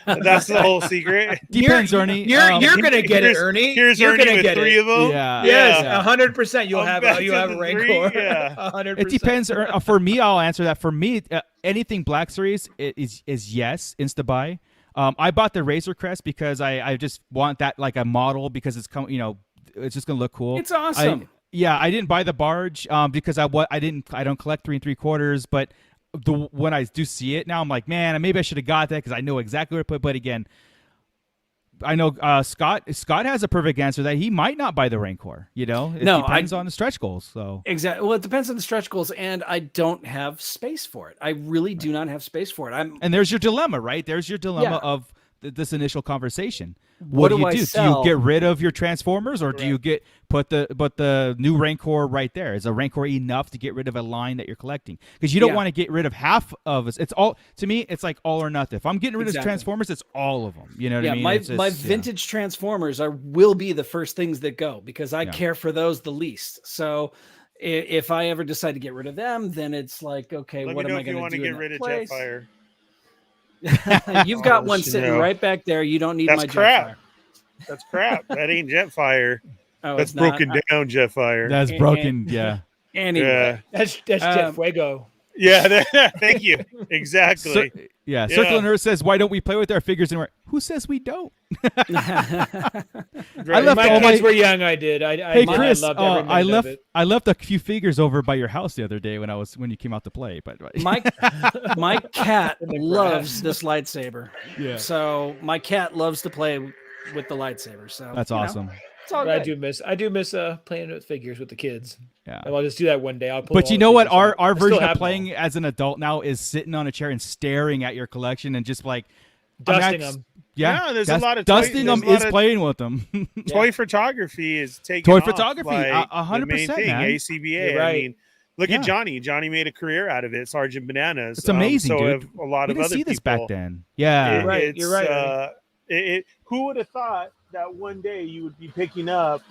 Speaker 4: That's the whole secret.
Speaker 1: Depends, Ernie.
Speaker 2: You're gonna get it, Ernie.
Speaker 4: Here's Ernie with 3 of them.
Speaker 1: Yeah.
Speaker 2: Yes, 100%. You'll have a Rancor.
Speaker 4: Yeah.
Speaker 2: 100%.
Speaker 1: It depends. For me, I'll answer that. For me, anything Black Series is yes, insta buy. I bought the Razor Crest because I just want that like a model because it's it's just gonna look cool.
Speaker 3: It's awesome.
Speaker 1: I didn't buy the Barge because I don't collect 3 3/4, but. When I do see it now, I'm like, man, maybe I should have got that because I know exactly where to put. But again, I know Scott has a perfect answer that he might not buy the Rancor. It depends on the stretch goals. So
Speaker 3: exactly. Well, it depends on the stretch goals, and I don't have space for it. I really do not have space for it.
Speaker 1: And there's your dilemma, right? There's your dilemma of this initial conversation.
Speaker 3: What do
Speaker 1: you
Speaker 3: do?
Speaker 1: Do you get rid of your Transformers, or do you put the new Rancor right there? Is a Rancor enough to get rid of a line that you're collecting? Because you don't want to get rid of half of us. It's all, to me, it's like all or nothing. If I'm getting rid of Transformers, it's all of them. You know what I mean?
Speaker 3: My vintage Transformers will be the first things that go because I care for those the least. So if I ever decide to get rid of them, then it's like, okay, what am I going to do?
Speaker 4: If you want to get rid of Jetfire.
Speaker 3: You've got one sitting right back there. You don't need my
Speaker 4: crap.
Speaker 3: Jetfire.
Speaker 4: That's crap. That ain't Jetfire.
Speaker 3: Oh,
Speaker 4: that's broken down Jetfire.
Speaker 1: That's broken.
Speaker 3: Anyway,
Speaker 2: that's Jet Fuego.
Speaker 4: Yeah, thank you. Exactly.
Speaker 1: Circle and Earth says, why don't we play with our figures? And who says we don't?
Speaker 2: I left my kids were young. I did.
Speaker 1: Hey, Chris,
Speaker 2: I
Speaker 1: left a few figures over by your house the other day when you came out to play. But
Speaker 3: my cat loves this lightsaber. Yeah. So my cat loves to play with the lightsaber. So
Speaker 1: that's awesome.
Speaker 2: I do miss playing with figures with the kids.
Speaker 1: Yeah,
Speaker 2: I'll just do that one day.
Speaker 1: But you know what? Our version of playing as an adult now is sitting on a chair and staring at your collection and just like
Speaker 2: dusting them.
Speaker 1: Yeah,
Speaker 4: there's a lot of
Speaker 1: dusting them is playing with them.
Speaker 4: Toy photography is taking off.
Speaker 1: Toy photography, 100%.
Speaker 4: ACBA.
Speaker 2: Right.
Speaker 4: I mean, look at Johnny. Johnny made a career out of it. Sergeant Bananas.
Speaker 1: It's amazing,
Speaker 4: so
Speaker 1: dude.
Speaker 4: A lot
Speaker 1: we
Speaker 4: of
Speaker 1: didn't
Speaker 4: other
Speaker 1: see
Speaker 4: people.
Speaker 1: This back then. Yeah,
Speaker 2: you're right.
Speaker 4: Who would have thought that one day you would be picking up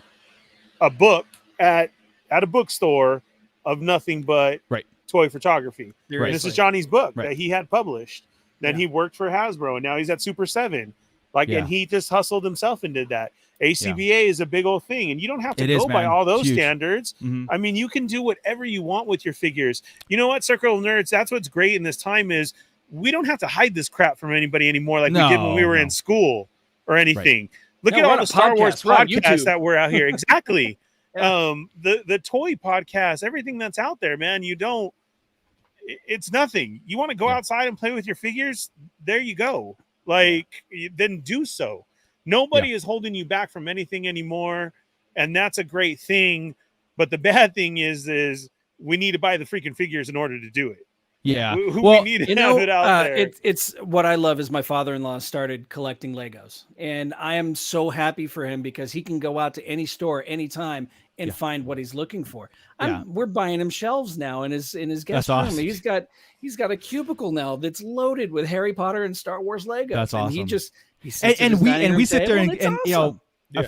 Speaker 4: a book at a bookstore of nothing but toy photography?
Speaker 1: Right.
Speaker 4: This is Johnny's book that he had published. Then he worked for Hasbro, and now he's at Super 7. And he just hustled himself and did that. ACBA is a big old thing, and you don't have to go by all those standards. I mean, you can do whatever you want with your figures. You know what, Circle of Nerds? That's what's great in this time is we don't have to hide this crap from anybody anymore like we did when we were in school or anything. Look at all the Star Wars podcasts that were out here. Exactly. The toy podcast, everything that's out there, man. You don't. it's nothing. You want to go outside and play with your figures? There you go. Like, then do so. Nobody is holding you back from anything anymore, and that's a great thing. But the bad thing is we need to buy the freaking figures in order to do it.
Speaker 1: Yeah.
Speaker 4: We need to have it out there.
Speaker 3: It's what I love is my father-in-law started collecting Legos, and I am so happy for him because he can go out to any store anytime and find what he's looking for. We're buying him shelves now in his guest room.
Speaker 1: Awesome.
Speaker 3: He's got a cubicle now that's loaded with Harry Potter and Star Wars Legos.
Speaker 1: That's awesome.
Speaker 3: And we sit
Speaker 1: there and you know,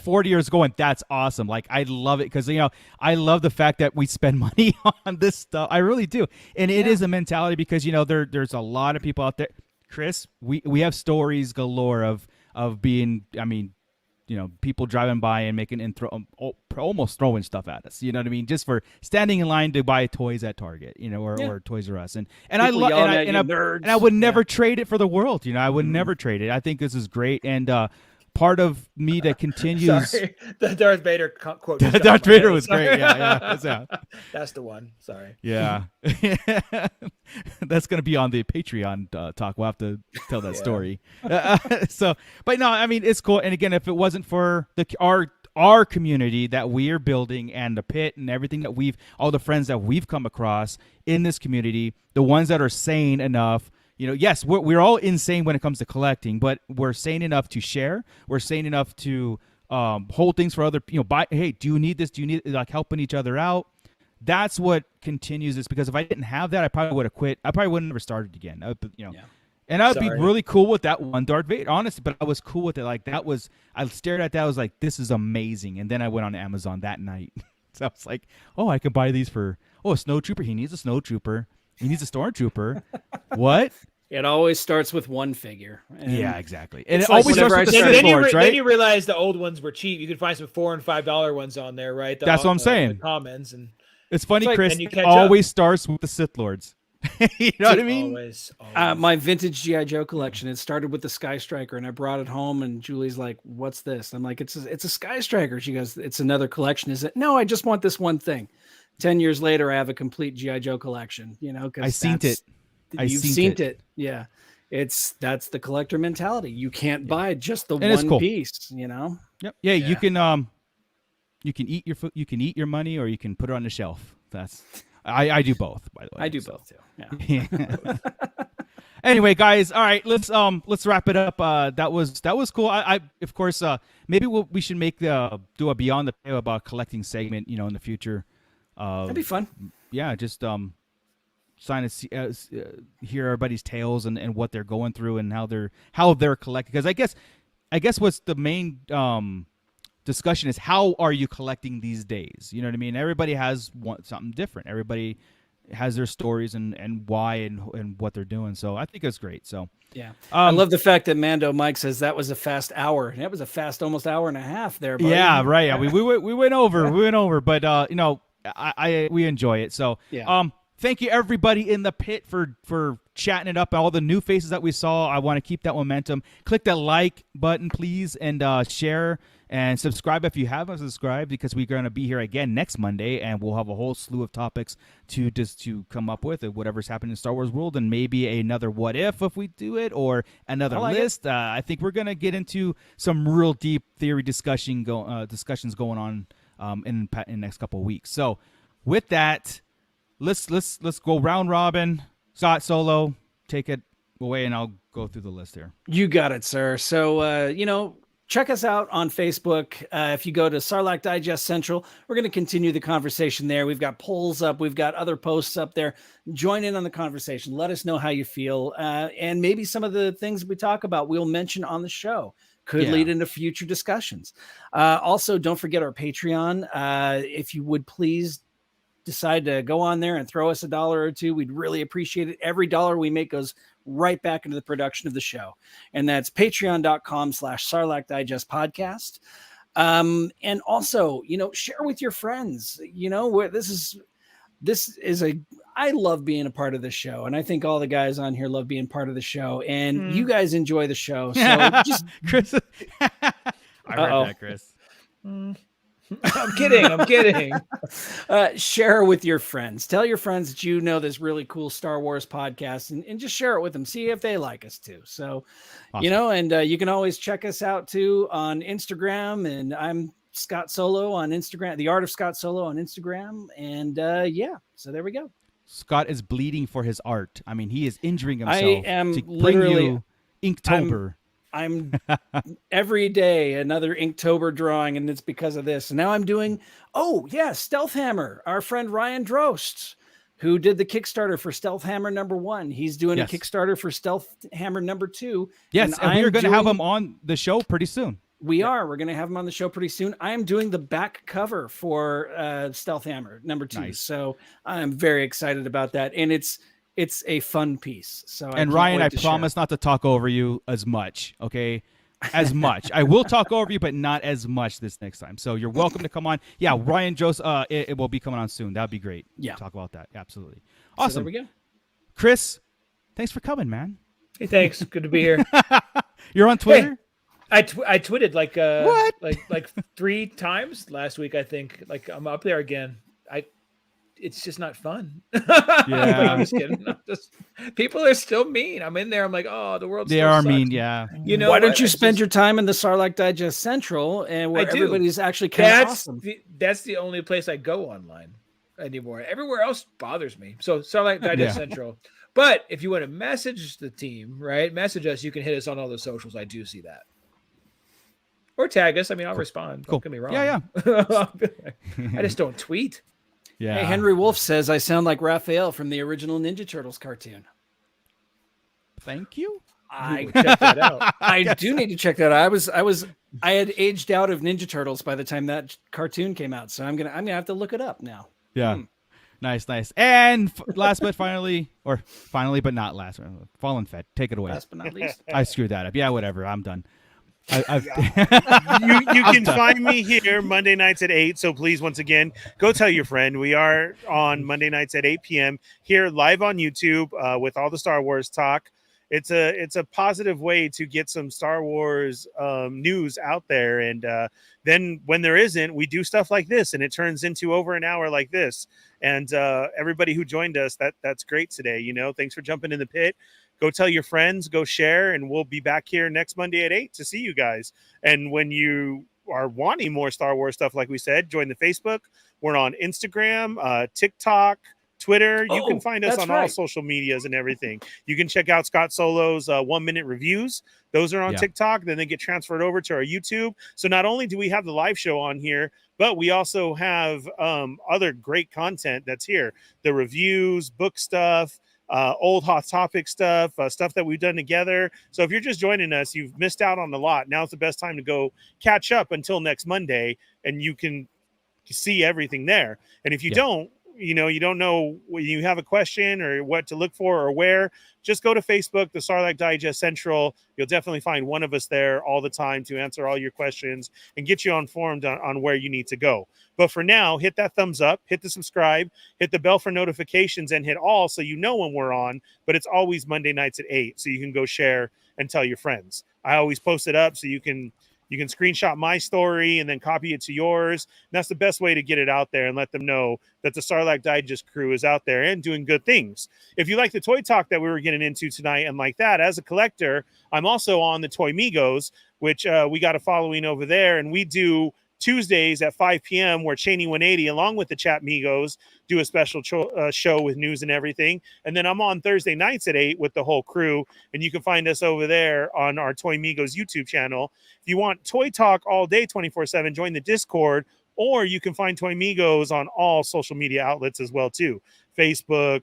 Speaker 1: 40 years going, that's awesome. Like, I love it because, you know, I love the fact that we spend money on this stuff. I really do. And it is a mentality because, you know, there's a lot of people out there. Chris, we have stories galore of being, I mean, you know, people driving by and making almost throwing stuff at us. You know what I mean? Just for standing in line to buy toys at Target, you know, or Toys R Us. And I love and I would never trade it for the world. You know, I would never trade it. I think this is great. And part of me that continues.
Speaker 2: Sorry, the Darth Vader quote.
Speaker 1: Darth Vader was great. Yeah.
Speaker 2: That's the one. Sorry.
Speaker 1: Yeah. That's going to be on the Patreon talk. We'll have to tell that story. But no, I mean, it's cool. And again, if it wasn't for our community that we are building and the pit and everything that all the friends that we've come across in this community, the ones that are sane enough. You know, yes, we're all insane when it comes to collecting, but we're sane enough to share. We're sane enough to hold things for other, you know, buy. Hey, do you need this? Do you need, like, helping each other out? That's what continues this, because if I didn't have that, I probably would have quit. I probably would have never started again. And I would be really cool with that one Darth Vader, honestly, but I was cool with it. Like, I stared at that. I was like, this is amazing. And then I went on Amazon that night. So I was like, oh, I could buy these for, a snowtrooper. He needs a snowtrooper. He needs a stormtrooper. What?
Speaker 3: It always starts with one figure.
Speaker 1: Yeah, exactly. And it always starts with the Sith Lords, right?
Speaker 2: Then you realize the old ones were cheap. You could find some $4 and $5 ones on there, right?
Speaker 1: That's what I'm saying.
Speaker 2: The commons, and
Speaker 1: it's funny, Chris. It always starts with the Sith Lords. You know what I mean?
Speaker 2: Always.
Speaker 3: My vintage G.I. Joe collection, it started with the Sky Striker, and I brought it home, and Julie's like, what's this? I'm like, it's a Sky Striker. She goes, it's another collection. Is it? No, I just want this one thing. 10 years later, I have a complete G.I. Joe collection, you know, because
Speaker 1: I've seen it.
Speaker 3: Yeah. That's the collector mentality. You can't buy just the one piece, you know?
Speaker 1: Yep. Yeah. You can eat your money, or you can put it on the shelf. I do both, by the way.
Speaker 3: I do both too. Yeah.
Speaker 1: Anyway, guys, all right, let's wrap it up. That was cool. I of course, maybe we should do a Beyond the Pale about collecting segment, you know, in the future.
Speaker 3: That'd be fun.
Speaker 1: Yeah, just hear everybody's tales and what they're going through and how they're collecting. Because I guess what's the main discussion is, how are you collecting these days? You know what I mean? Everybody has something different. Everybody has their stories and why and what they're doing. So I think it's great. So
Speaker 3: yeah, I love the fact that Mando Mike says that was a fast hour. That was a fast almost hour and a half there. Buddy.
Speaker 1: Yeah, right. Yeah, we went over, but you know, we enjoy it. So thank you everybody in the pit for chatting it up, all the new faces that we saw. I want to keep that momentum. Click that like button, please, and share and subscribe if you haven't subscribed, because we're going to be here again next Monday, and we'll have a whole slew of topics to come up with whatever's happening in Star Wars world, and maybe another what if we do it, or another list. I think we're going to get into some real deep theory discussions going on in the next couple of weeks. So with that, let's go round robin. Scott, Solo, take it away, and I'll go through the list here.
Speaker 3: You got it, sir. So, you know, check us out on Facebook. If you go to Sarlacc Digest Central, we're going to continue the conversation there. We've got polls up. We've got other posts up there. Join in on the conversation. Let us know how you feel. And maybe some of the things we talk about, we'll mention on the show. Could lead into future discussions. Also, don't forget our Patreon. If you would please decide to go on there and throw us $1 or $2, we'd really appreciate it. Every dollar we make goes right back into the production of the show. And that's patreon.com/Sarlacc Digest Podcast. And also, you know, share with your friends, you know, I love being a part of this show. And I think all the guys on here love being part of the show, and you guys enjoy the show. So just
Speaker 1: Chris, I read that, Chris.
Speaker 2: I'm kidding.
Speaker 3: Share with your friends. Tell your friends that you know this really cool Star Wars podcast, and just share it with them. See if they like us too. So,
Speaker 1: awesome.
Speaker 3: and you can always check us out too on Instagram. And I'm Scott Solo on Instagram, The Art of Scott Solo on Instagram. And so there we go.
Speaker 1: Scott is bleeding for his art. I mean, he is injuring himself.
Speaker 3: I am
Speaker 1: to
Speaker 3: literally
Speaker 1: bring you Inktober.
Speaker 3: I'm every day another Inktober drawing, and it's because of this. And now I'm doing, Stealth Hammer. Our friend Ryan Drost, who did the Kickstarter for Stealth Hammer #1. He's doing a Kickstarter for Stealth Hammer #2.
Speaker 1: Yes, and we are going to have him on the show pretty soon.
Speaker 3: We're going to have him on the show pretty soon. I am doing the back cover for Stealth Hammer #2.
Speaker 1: Nice.
Speaker 3: So I'm very excited about that. And it's a fun piece. So
Speaker 1: Ryan, I promise not to talk over you as much. Okay. As much. I will talk over you, but not as much this next time. So you're welcome to come on. Yeah, Ryan Joseph, it will be coming on soon. That'd be great.
Speaker 3: Yeah.
Speaker 1: Talk about that. Absolutely. Awesome. So
Speaker 3: there we go.
Speaker 1: Chris, thanks for coming, man.
Speaker 2: Hey, thanks. Good to be here.
Speaker 1: You're on Twitter?
Speaker 2: Hey, I tweeted
Speaker 1: what?
Speaker 2: like 3 times last week, I think. Like I'm up there again. It's just not fun.
Speaker 1: Yeah.
Speaker 2: I'm just kidding. People are still mean. I'm in there. I'm like, oh, the world.
Speaker 1: They are mean. Yeah.
Speaker 2: You know,
Speaker 3: why don't you spend your time in the Sarlacc Digest Central and where everybody's actually kind of awesome?
Speaker 2: That's the only place I go online anymore. Everywhere else bothers me. So Sarlacc Digest Central. But if you want to message the team, right? Message us. You can hit us on all the socials. I do see that. Or tag us. I mean, I'll respond.
Speaker 1: Cool.
Speaker 2: Don't get me wrong.
Speaker 1: Yeah.
Speaker 2: I just don't tweet.
Speaker 1: Yeah.
Speaker 3: Hey, Henry Wolf says I sound like Raphael from the original Ninja Turtles cartoon.
Speaker 1: Thank you.
Speaker 2: I check that out.
Speaker 3: I do need to check that out. I had aged out of Ninja Turtles by the time that cartoon came out, so I'm gonna have to look it up now.
Speaker 1: Yeah. Nice. And last but finally but not last, Fallen Fett. Take it away.
Speaker 3: Last but not least.
Speaker 1: I screwed that up. Yeah, whatever. I'm done.
Speaker 4: You can find me here Monday nights at 8. So please, once again, go tell your friend. We are on Monday nights at 8 p.m. here live on YouTube with all the Star Wars talk. It's a positive way to get some Star Wars news out there. And then when there isn't, we do stuff like this, and it turns into over an hour like this. And everybody who joined us, that's great today. You know, thanks for jumping in the pit. Go tell your friends, go share, and we'll be back here next Monday at 8 to see you guys. And when you are wanting more Star Wars stuff, like we said, join the Facebook. We're on Instagram, TikTok, Twitter. You can find us on all social medias and everything. You can check out Scott Solo's 1-minute reviews. Those are on TikTok. Then they get transferred over to our YouTube. So not only do we have the live show on here, but we also have other great content that's here. The reviews, book stuff, old hot topic stuff, stuff that we've done together. So if you're just joining us, you've missed out on a lot. Now's the best time to go catch up until next Monday, and you can see everything there. And if you don't, you don't know when you have a question or what to look for or where, just go to Facebook, the Sarlacc Digest Central. You'll definitely find one of us there all the time to answer all your questions and get you informed on where you need to go. But for now, hit that thumbs up, hit the subscribe, hit the bell for notifications, and hit all so you know when we're on. But it's always Monday nights at 8, so you can go share and tell your friends. I always post it up so you can screenshot my story and then copy it to yours. And that's the best way to get it out there and let them know that the Sarlacc Digest crew is out there and doing good things. If you like the toy talk that we were getting into tonight and like that, as a collector, I'm also on the Toy Migos, which we got a following over there. And we do Tuesdays at 5 p.m. where Cheney 180, along with the Chat Migos, do a special show with news and everything. And then I'm on Thursday nights at 8 with the whole crew. And you can find us over there on our Toy Migos YouTube channel. If you want Toy Talk all day, 24/7, join the Discord, or you can find Toy Migos on all social media outlets as well, too. Facebook,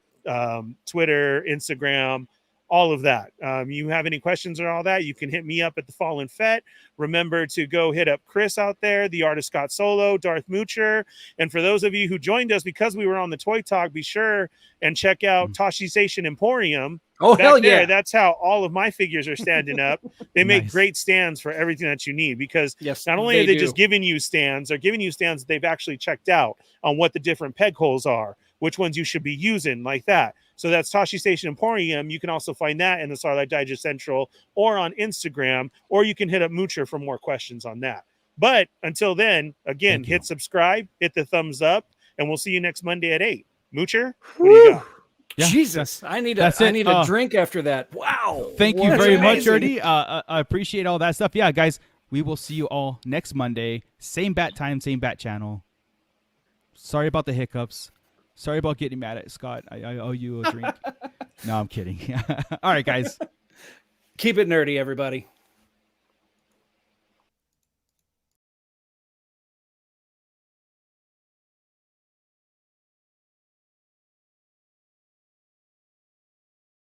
Speaker 4: Twitter, Instagram, all of that. You have any questions or all that, you can hit me up at the Fallen Fett. Remember to go hit up Chris out there, the artist Scott Solo, Darth Moocher. And for those of you who joined us because we were on the Toy Talk, be sure and check out Toshi Station Emporium.
Speaker 3: Oh, hell yeah.
Speaker 4: That's how all of my figures are standing up. They make great stands for everything that you need, because not only are they just giving you stands, they're giving you stands that they've actually checked out on what the different peg holes are, which ones you should be using, like that. So that's Toshi Station Emporium. You can also find that in the Sarlacc Digest Central or on Instagram, or you can hit up Moocher for more questions on that. But until then, again, hit subscribe, hit the thumbs up, and we'll see you next Monday at 8. Moocher, what do you got?
Speaker 3: Yeah, Jesus, I need a drink after that. Wow.
Speaker 1: Thank you very much, Ernie. I appreciate all that stuff. Yeah, guys, we will see you all next Monday. Same bat time, same bat channel. Sorry about the hiccups. Sorry about getting mad at Scott. I owe you a drink. No, I'm kidding. All right, guys.
Speaker 3: Keep it nerdy, everybody.